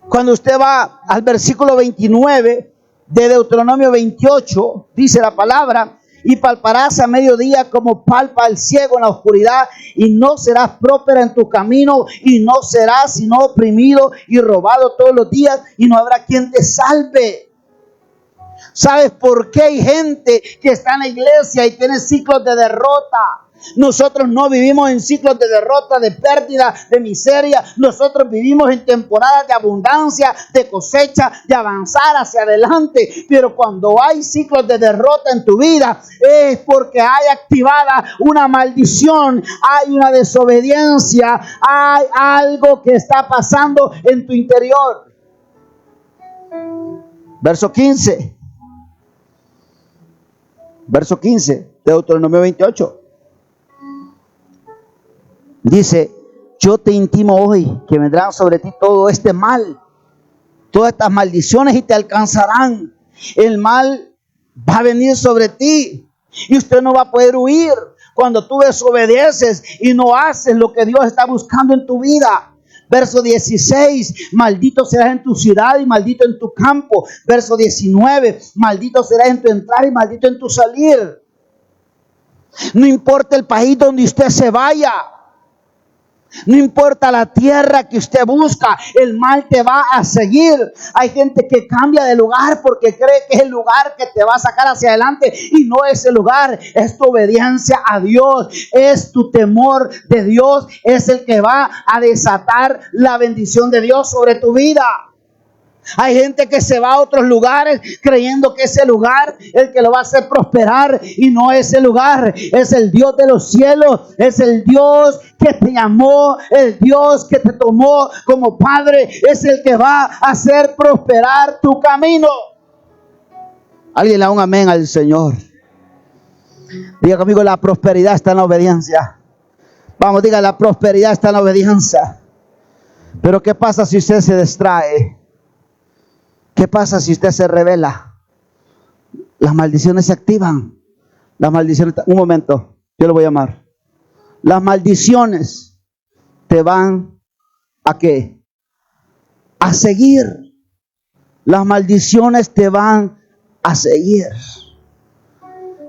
Cuando usted va al versículo 29 de Deuteronomio 28, dice la palabra: y palparás a mediodía como palpa el ciego en la oscuridad, y no serás próspera en tu camino, y no serás sino oprimido y robado todos los días, y no habrá quien te salve. ¿Sabes por qué hay gente que está en la iglesia y tiene ciclos de derrota? Nosotros no vivimos en ciclos de derrota, de pérdida, de miseria. Nosotros vivimos en temporadas de abundancia, de cosecha, de avanzar hacia adelante. Pero cuando hay ciclos de derrota en tu vida, es porque hay activada una maldición, hay una desobediencia, hay algo que está pasando en tu interior. Verso 15. Verso 15 de Deuteronomio 28. Dice: yo te intimo hoy que vendrán sobre ti todo este mal, todas estas maldiciones, y te alcanzarán. El mal va a venir sobre ti y usted no va a poder huir cuando tú desobedeces y no haces lo que Dios está buscando en tu vida. Verso 16, maldito serás en tu ciudad y maldito en tu campo. Verso 19, maldito serás en tu entrar y maldito en tu salir. No importa el país donde usted se vaya, no importa la tierra que usted busca, el mal te va a seguir. Hay gente que cambia de lugar porque cree que es el lugar que te va a sacar hacia adelante, y no es el lugar. Es tu obediencia a Dios, es tu temor de Dios, es el que va a desatar la bendición de Dios sobre tu vida. Hay gente que se va a otros lugares creyendo que ese lugar es el que lo va a hacer prosperar, y no es el lugar. Es el Dios de los cielos, es el Dios que te llamó, el Dios que te tomó como padre, es el que va a hacer prosperar tu camino. Alguien le da un amén al Señor. Diga conmigo: la prosperidad está en la obediencia. Vamos, diga: la prosperidad está en la obediencia. Pero ¿qué pasa si usted se distrae? ¿Qué pasa si usted se rebela? Las maldiciones se activan. Las maldiciones, un momento, yo lo voy a llamar. Las maldiciones te van ¿a qué? A seguir. Las maldiciones te van a seguir.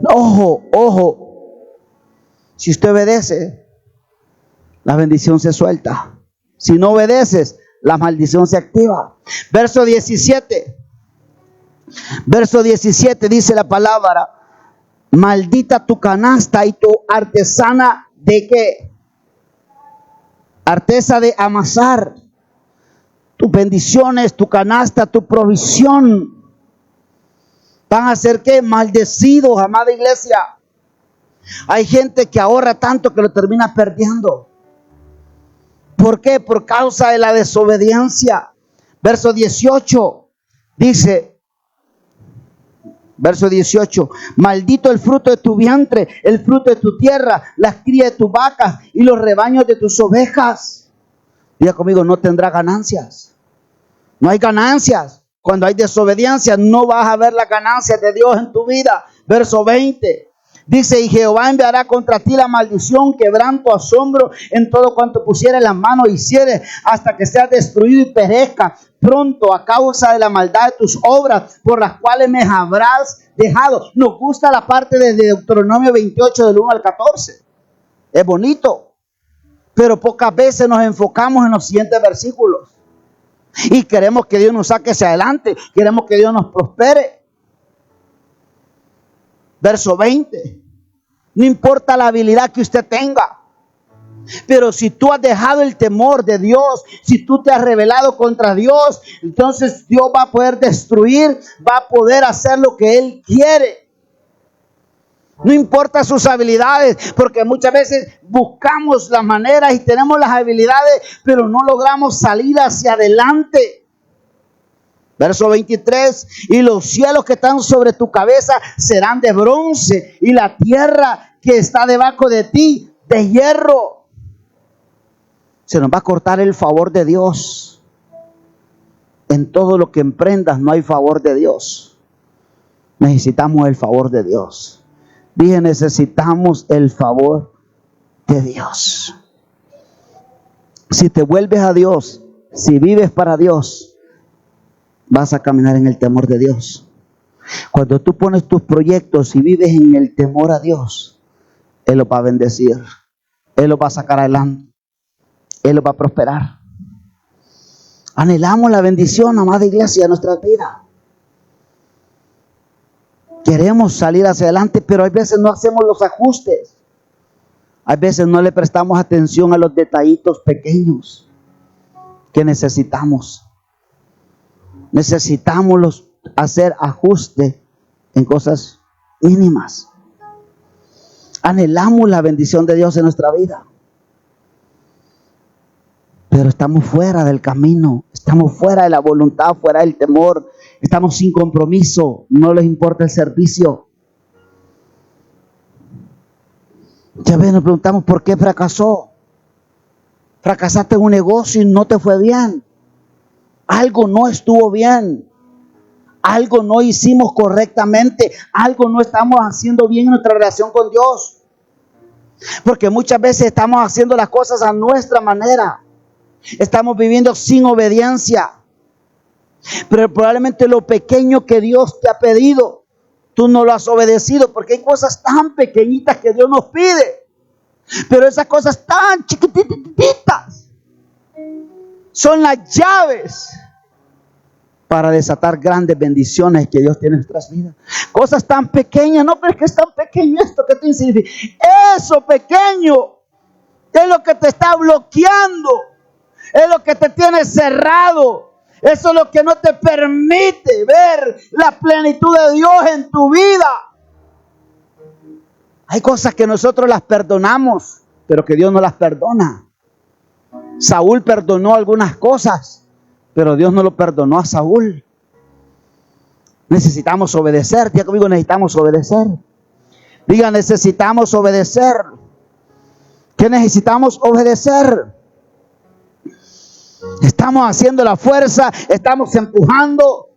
Ojo, ojo. Si usted obedece, la bendición se suelta. Si no obedeces, la maldición se activa. Verso 17. Verso 17 dice la palabra: maldita tu canasta y tu artesana de qué? Artesa de amasar. Tus bendiciones, tu canasta, tu provisión van a ser ¿qué? Maldecidos, amada iglesia. Hay gente que ahorra tanto que lo termina perdiendo. ¿Por qué? Por causa de la desobediencia. Verso 18 dice, verso 18: maldito el fruto de tu vientre, el fruto de tu tierra, las crías de tus vacas y los rebaños de tus ovejas. Diga conmigo: no tendrá ganancias. No hay ganancias. Cuando hay desobediencia, no vas a ver las ganancias de Dios en tu vida. Verso 20: Dice, y Jehová enviará contra ti la maldición, quebranto, asombro en todo cuanto pusiere la mano y hiciere, hasta que seas destruido y perezca pronto a causa de la maldad de tus obras, por las cuales me habrás dejado. Nos gusta la parte de Deuteronomio 28 del 1 al 14. Es bonito, pero pocas veces nos enfocamos en los siguientes versículos. Y queremos que Dios nos saque hacia adelante, queremos que Dios nos prospere. Verso 20. No importa la habilidad que usted tenga, pero si tú has dejado el temor de Dios, si tú te has rebelado contra Dios, entonces Dios va a poder destruir, va a poder hacer lo que Él quiere. No importa sus habilidades, porque muchas veces buscamos las maneras y tenemos las habilidades, pero no logramos salir hacia adelante. Verso 23, y los cielos que están sobre tu cabeza serán de bronce, y la tierra que está debajo de ti de hierro. Se nos va a cortar el favor de Dios. En todo lo que emprendas no hay favor de Dios. Necesitamos el favor de Dios. Dije, necesitamos el favor de Dios. Si te vuelves a Dios, si vives para Dios, vas a caminar en el temor de Dios. Cuando tú pones tus proyectos y vives en el temor a Dios, Él los va a bendecir. Él los va a sacar adelante. Él los va a prosperar. Anhelamos la bendición, amada iglesia, de nuestra vida. Queremos salir hacia adelante, pero hay veces no hacemos los ajustes. Hay veces no le prestamos atención a los detallitos pequeños que necesitamos. Necesitamos hacer ajustes en cosas mínimas. Anhelamos la bendición de Dios en nuestra vida, pero estamos fuera del camino, estamos fuera de la voluntad, fuera del temor, estamos sin compromiso, no les importa el servicio. Ya ves, nos preguntamos por qué fracasó. Fracasaste en un negocio y no te fue bien. Algo no estuvo bien. Algo no hicimos correctamente. Algo no estamos haciendo bien en nuestra relación con Dios. Porque muchas veces estamos haciendo las cosas a nuestra manera. Estamos viviendo sin obediencia. Pero probablemente lo pequeño que Dios te ha pedido, tú no lo has obedecido. Porque hay cosas tan pequeñitas que Dios nos pide. Pero esas cosas tan chiquititas son las llaves para desatar grandes bendiciones que Dios tiene en nuestras vidas. Cosas tan pequeñas, no, pero es que es tan pequeño esto, que te insignifica. Eso pequeño es lo que te está bloqueando, es lo que te tiene cerrado, eso es lo que no te permite ver la plenitud de Dios en tu vida. Hay cosas que nosotros las perdonamos, pero que Dios no las perdona. Saúl perdonó algunas cosas, pero Dios no lo perdonó a Saúl. Necesitamos obedecer. Diga conmigo, necesitamos obedecer. Diga, necesitamos obedecer. ¿Qué necesitamos obedecer? Estamos haciendo la fuerza, estamos empujando.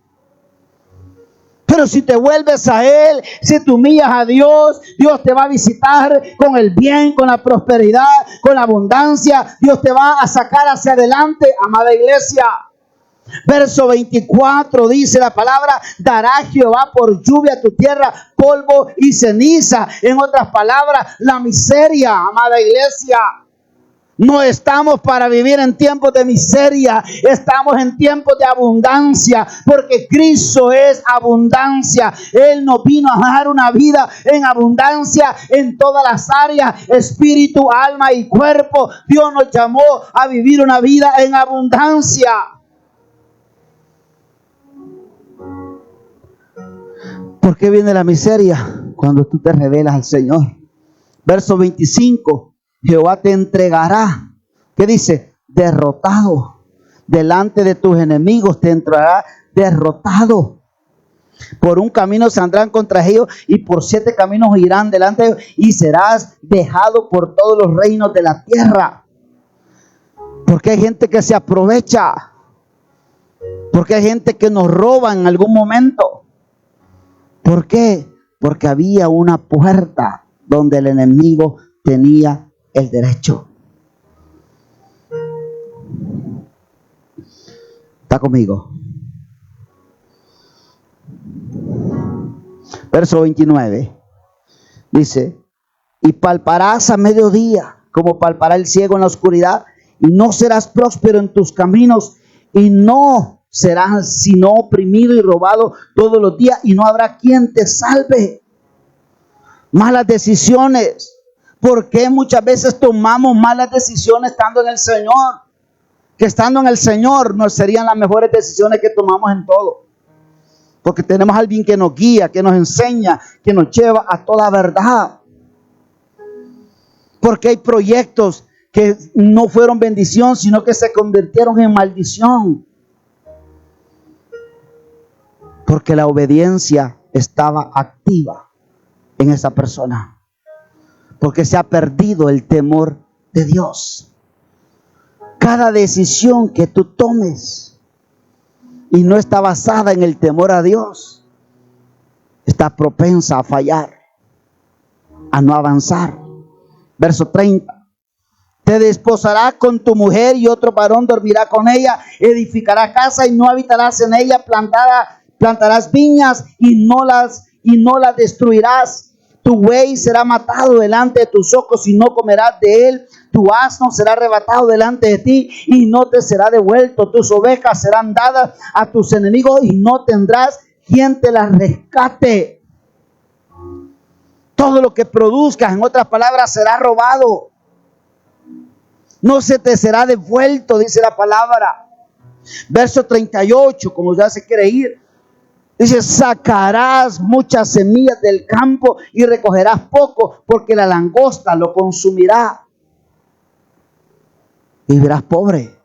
Pero si te vuelves a Él, si te humillas a Dios, Dios te va a visitar con el bien, con la prosperidad, con la abundancia. Dios te va a sacar hacia adelante, amada iglesia. Verso 24 dice la palabra: dará Jehová por lluvia a tu tierra polvo y ceniza. En otras palabras, la miseria, amada iglesia. No estamos para vivir en tiempos de miseria, estamos en tiempos de abundancia, porque Cristo es abundancia. Él nos vino a dar una vida en abundancia en todas las áreas, espíritu, alma y cuerpo. Dios nos llamó a vivir una vida en abundancia. ¿Por qué viene la miseria? Cuando tú te rebelas al Señor. Verso 25. Jehová te entregará, ¿qué dice? Derrotado. Delante de tus enemigos te entregará derrotado. Por un camino se andarán contra ellos y por 7 caminos irán delante de ellos, y serás dejado por todos los reinos de la tierra. Porque hay gente que se aprovecha. Porque hay gente que nos roba en algún momento. ¿Por qué? Porque había una puerta donde el enemigo tenía el derecho. ¿Está conmigo? Verso 29 dice: y palparás a mediodía como palpará el ciego en la oscuridad, y no serás próspero en tus caminos, y no serás sino oprimido y robado todos los días, y no habrá quien te salve. Malas decisiones. ¿Por qué muchas veces tomamos malas decisiones estando en el Señor? Que estando en el Señor no serían las mejores decisiones que tomamos en todo. Porque tenemos a alguien que nos guía, que nos enseña, que nos lleva a toda verdad. Porque hay proyectos que no fueron bendición, sino que se convirtieron en maldición. Porque la obediencia estaba activa en esa persona. Porque se ha perdido el temor de Dios. Cada decisión que tú tomes y no está basada en el temor a Dios, está propensa a fallar, a no avanzar. Verso 30. Te desposarás con tu mujer y otro varón dormirá con ella. Edificarás casa y no habitarás en ella. Plantarás viñas y no las destruirás. Tu buey será matado delante de tus ojos y no comerás de él. Tu asno será arrebatado delante de ti y no te será devuelto. Tus ovejas serán dadas a tus enemigos y no tendrás quien te las rescate. Todo lo que produzcas, en otras palabras, será robado. No se te será devuelto, dice la palabra. Verso 38, como ya se quiere ir. Dice: sacarás muchas semillas del campo y recogerás poco, porque la langosta lo consumirá. Vivirás pobre.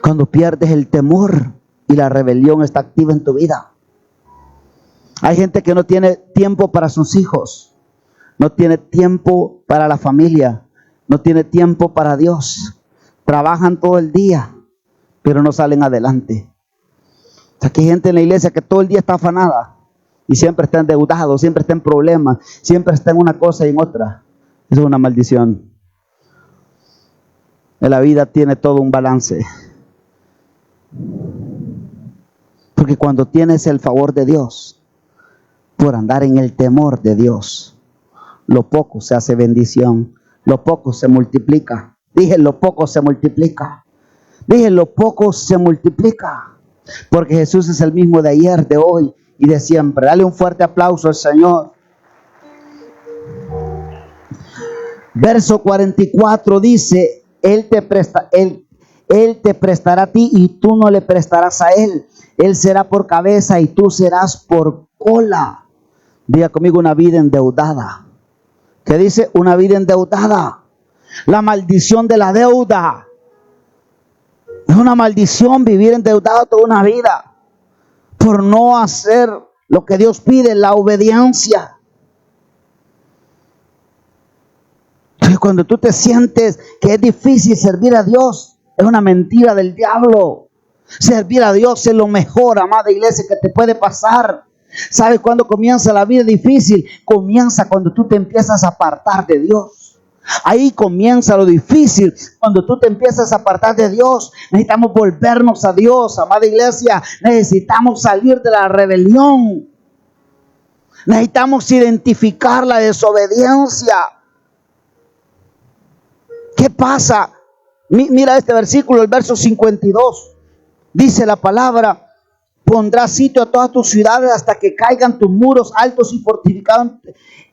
Cuando pierdes el temor y la rebelión está activa en tu vida. Hay gente que no tiene tiempo para sus hijos, no tiene tiempo para la familia, no tiene tiempo para Dios. Trabajan todo el día, pero no salen adelante. O sea, que hay gente en la iglesia que todo el día está afanada y siempre está endeudado, siempre está en problemas, siempre está en una cosa y en otra. Eso es una maldición. En la vida tiene todo un balance. Porque cuando tienes el favor de Dios, por andar en el temor de Dios, lo poco se hace bendición, lo poco se multiplica. Dije, lo poco se multiplica. Dije, lo poco se multiplica. Porque Jesús es el mismo de ayer, de hoy y de siempre. Dale un fuerte aplauso al Señor. Verso 44 dice: Él te prestará a ti y tú no le prestarás a Él. Él será por cabeza y tú serás por cola. Diga conmigo: una vida endeudada. ¿Qué dice? Una vida endeudada. La maldición de la deuda. Es una maldición vivir endeudado toda una vida por no hacer lo que Dios pide, la obediencia. Entonces, cuando tú te sientes que es difícil servir a Dios, es una mentira del diablo. Servir a Dios es lo mejor, amada iglesia, que te puede pasar. ¿Sabes cuándo comienza la vida difícil? Comienza cuando tú te empiezas a apartar de Dios. Ahí comienza lo difícil, cuando tú te empiezas a apartar de Dios. Necesitamos volvernos a Dios, amada iglesia. Necesitamos salir de la rebelión. Necesitamos identificar la desobediencia. ¿Qué pasa? Mira este versículo, el verso 52. Dice la palabra: pondrás sitio a todas tus ciudades hasta que caigan tus muros altos y fortificados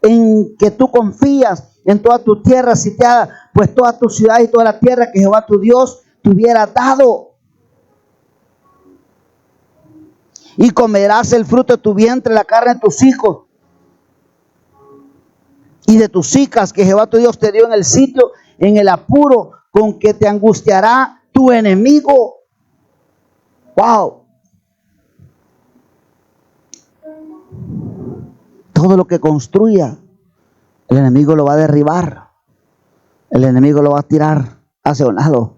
en que tú confías. En toda tu tierra sitiada, pues todas tus ciudades y toda la tierra que Jehová tu Dios te hubiera dado. Y comerás el fruto de tu vientre, la carne de tus hijos y de tus hijas que Jehová tu Dios te dio en el sitio, en el apuro con que te angustiará tu enemigo. Wow. Todo lo que construya, el enemigo lo va a derribar. El enemigo lo va a tirar hacia un lado.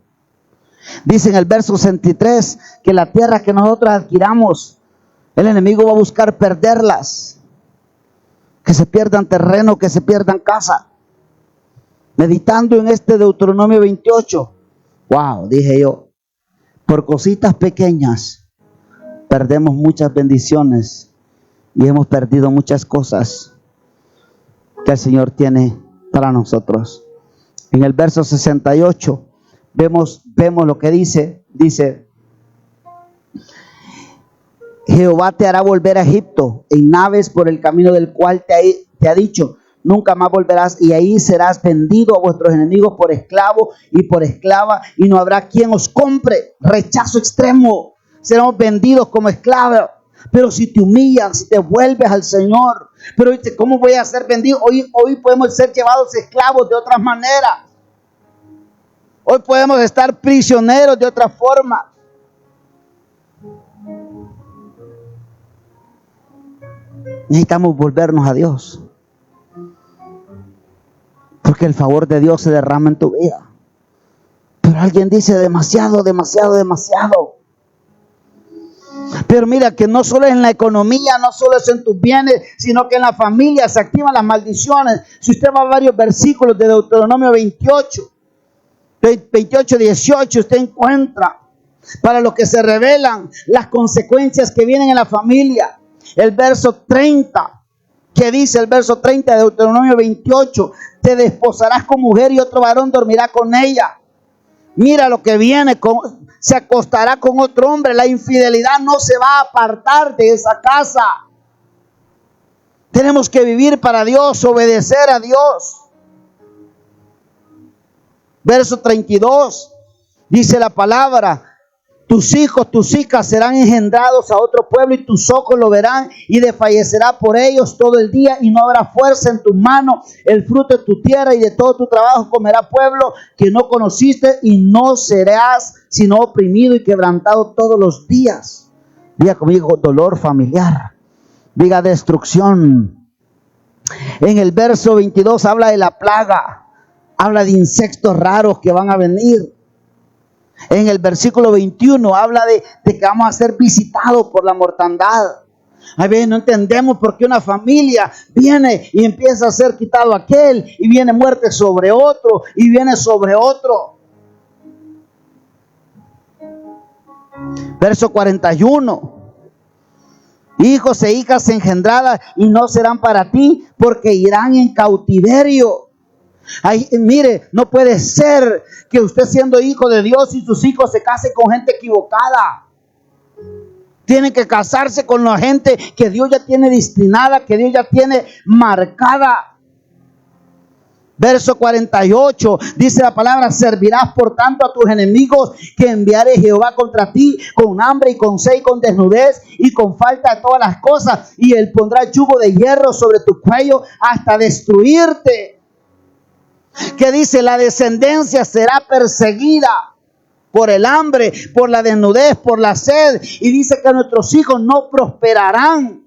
Dice en el verso 63 que la tierra que nosotros adquiramos, el enemigo va a buscar perderlas. que se pierdan terreno, que se pierdan casa. Meditando en este Deuteronomio 28, wow, dije yo, por cositas pequeñas perdemos muchas bendiciones y hemos perdido muchas cosas que el Señor tiene para nosotros. En el verso 68 vemos lo que dice, Jehová te hará volver a Egipto en naves por el camino del cual te ha dicho, nunca más volverás, y ahí serás vendido a vuestros enemigos por esclavo y por esclava, y no habrá quien os compre. Rechazo extremo, seremos vendidos como esclavos. Pero si te humillas, si te vuelves al Señor, pero dice, ¿cómo voy a ser vendido? Hoy podemos ser llevados esclavos de otras maneras. Hoy podemos estar prisioneros de otra forma. Necesitamos volvernos a Dios, porque el favor de Dios se derrama en tu vida. Pero alguien dice demasiado. Pero mira que no solo es en la economía, no solo es en tus bienes, sino que en la familia se activan las maldiciones. Si usted va a varios versículos de Deuteronomio 28, 18, usted encuentra para los que se rebelan las consecuencias que vienen en la familia. El verso 30, que dice el verso 30 de Deuteronomio 28, te desposarás con mujer y otro varón dormirá con ella. Mira lo que viene, se acostará con otro hombre. La infidelidad no se va a apartar de esa casa. Tenemos que vivir para Dios, obedecer a Dios. Verso 32, dice la palabra, tus hijos, tus hijas serán engendrados a otro pueblo y tus ojos lo verán y desfallecerá por ellos todo el día y no habrá fuerza en tus manos. El fruto de tu tierra y de todo tu trabajo comerá pueblo que no conociste y no serás sino oprimido y quebrantado todos los días. Diga conmigo, dolor familiar. Diga destrucción. En el verso 22 habla de la plaga. Habla de insectos raros que van a venir. En el versículo 21 habla de que vamos a ser visitados por la mortandad. A veces no entendemos por qué una familia viene y empieza a ser quitado aquel y viene muerte sobre otro y viene sobre otro. Verso 41. Hijos e hijas engendradas y no serán para ti porque irán en cautiverio. Ay, mire, no puede ser que usted siendo hijo de Dios y sus hijos se casen con gente equivocada. Tienen que casarse con la gente que Dios ya tiene destinada, que Dios ya tiene marcada. Verso 48, dice la palabra, servirás por tanto a tus enemigos que enviare Jehová contra ti con hambre y con sed y con desnudez y con falta de todas las cosas. Y él pondrá yugo de hierro sobre tu cuello hasta destruirte. Que dice, la descendencia será perseguida por el hambre, por la desnudez, por la sed. Y dice que nuestros hijos no prosperarán.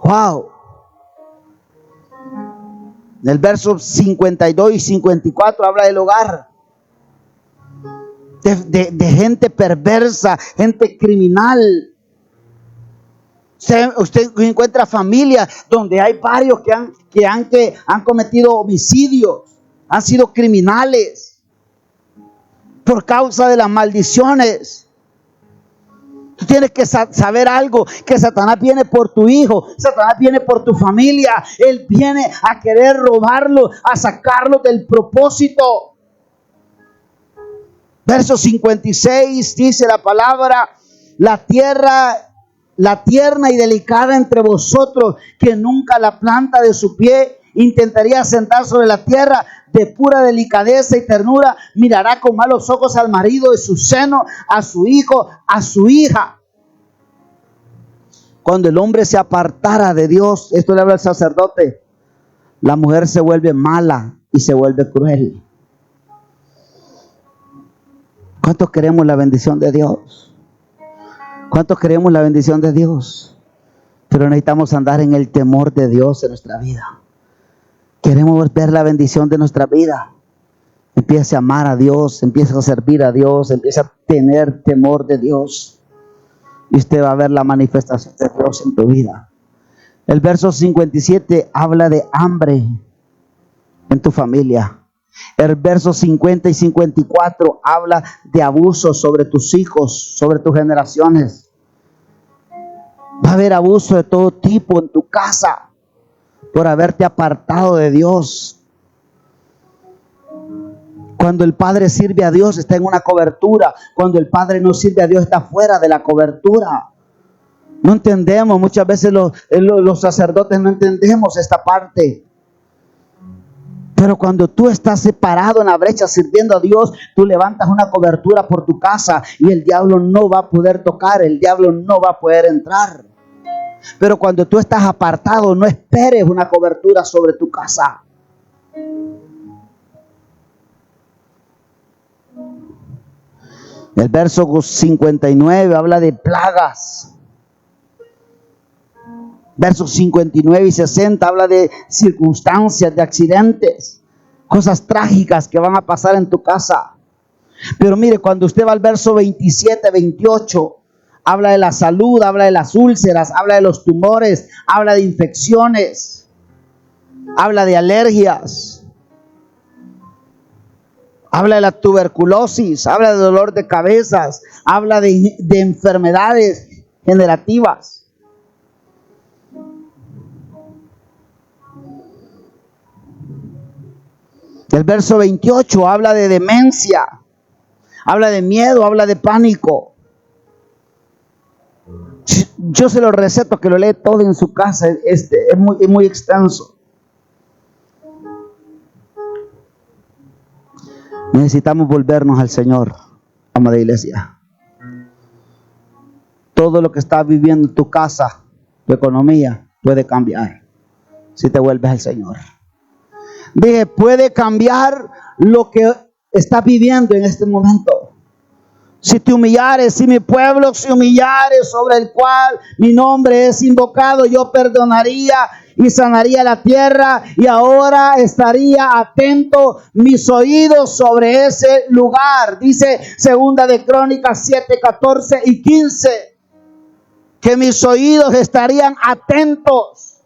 Wow. En el verso 52 y 54 habla del hogar. De gente perversa, gente criminal. Usted encuentra familias donde hay varios que han cometido homicidios, han sido criminales por causa de las maldiciones. Tú tienes que saber algo, que Satanás viene por tu hijo, Satanás viene por tu familia. Él viene a querer robarlo, a sacarlo del propósito. Verso 56 dice la palabra, la tierna y delicada entre vosotros, que nunca la planta de su pie intentaría sentar sobre la tierra, de pura delicadeza y ternura, mirará con malos ojos al marido de su seno, a su hijo, a su hija. Cuando el hombre se apartara de Dios, esto le habla al sacerdote, la mujer se vuelve mala y se vuelve cruel. ¿Cuántos queremos la bendición de Dios? ¿Cuántos queremos la bendición de Dios? Pero necesitamos andar en el temor de Dios en nuestra vida. Queremos ver la bendición de nuestra vida. Empieza a amar a Dios, empieza a servir a Dios, empieza a tener temor de Dios. Y usted va a ver la manifestación de Dios en tu vida. El verso 57 habla de hambre en tu familia. El verso 50 y 54 habla de abuso sobre tus hijos, sobre tus generaciones. Va a haber abuso de todo tipo en tu casa por haberte apartado de Dios. Cuando el padre sirve a Dios está en una cobertura. Cuando el padre no sirve a Dios está fuera de la cobertura. No entendemos, muchas veces los sacerdotes no entendemos esta parte. Pero cuando tú estás separado en la brecha sirviendo a Dios, tú levantas una cobertura por tu casa y el diablo no va a poder tocar, el diablo no va a poder entrar. Pero cuando tú estás apartado, no esperes una cobertura sobre tu casa. El verso 59 habla de plagas. Versos 59 y 60 habla de circunstancias, de accidentes, cosas trágicas que van a pasar en tu casa. Pero mire, cuando usted va al verso 27, 28, habla de la salud, habla de las úlceras, habla de los tumores, habla de infecciones, habla de alergias, habla de la tuberculosis, habla de dolor de cabezas, habla de enfermedades generativas. El verso 28 habla de demencia, habla de miedo, habla de pánico. Yo se lo receto que lo lee todo en su casa, es muy extenso. Necesitamos volvernos al Señor, amada iglesia. Todo lo que estás viviendo en tu casa, tu economía, puede cambiar si te vuelves al Señor. Dije, puede cambiar lo que estás viviendo en este momento. Si te humillares, si mi pueblo se humillare, sobre el cual mi nombre es invocado, yo perdonaría y sanaría la tierra, y ahora estaría atento mis oídos sobre ese lugar. Dice Segunda de Crónicas 7, 14 y 15, que mis oídos estarían atentos.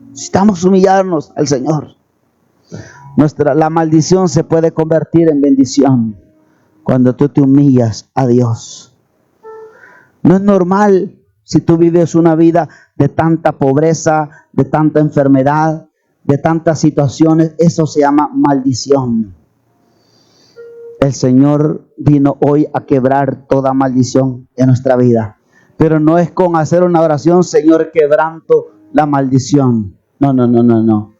Necesitamos humillarnos al Señor. La maldición se puede convertir en bendición cuando tú te humillas a Dios. No es normal si tú vives una vida de tanta pobreza, de tanta enfermedad, de tantas situaciones. Eso se llama maldición. El Señor vino hoy a quebrar toda maldición en nuestra vida. Pero no es con hacer una oración, Señor, quebranto la maldición. No.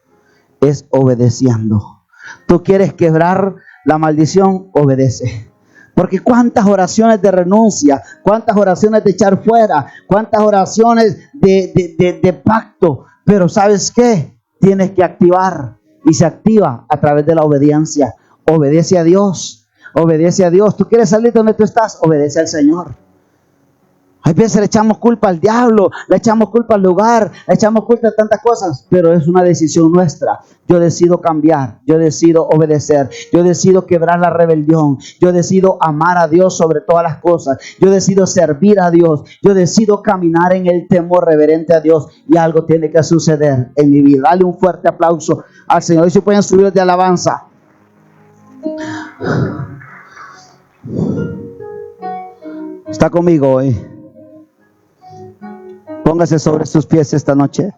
Es obedeciendo. Tú quieres quebrar la maldición, obedece. Porque cuántas oraciones de renuncia, cuántas oraciones de echar fuera, cuántas oraciones de pacto. Pero ¿sabes qué? Tienes que activar, y se activa a través de la obediencia. Obedece a Dios, obedece a Dios. ¿Tú quieres salir de donde tú estás? Obedece al Señor. Hay veces le echamos culpa al diablo, le echamos culpa al lugar, le echamos culpa a tantas cosas, pero es una decisión nuestra. Yo decido cambiar, yo decido obedecer, yo decido quebrar la rebelión, yo decido amar a Dios sobre todas las cosas, yo decido servir a Dios, yo decido caminar en el temor reverente a Dios, y algo tiene que suceder en mi vida. Dale un fuerte aplauso al Señor. Y si pueden subir de alabanza. Está conmigo hoy. Póngase sobre sus pies esta noche.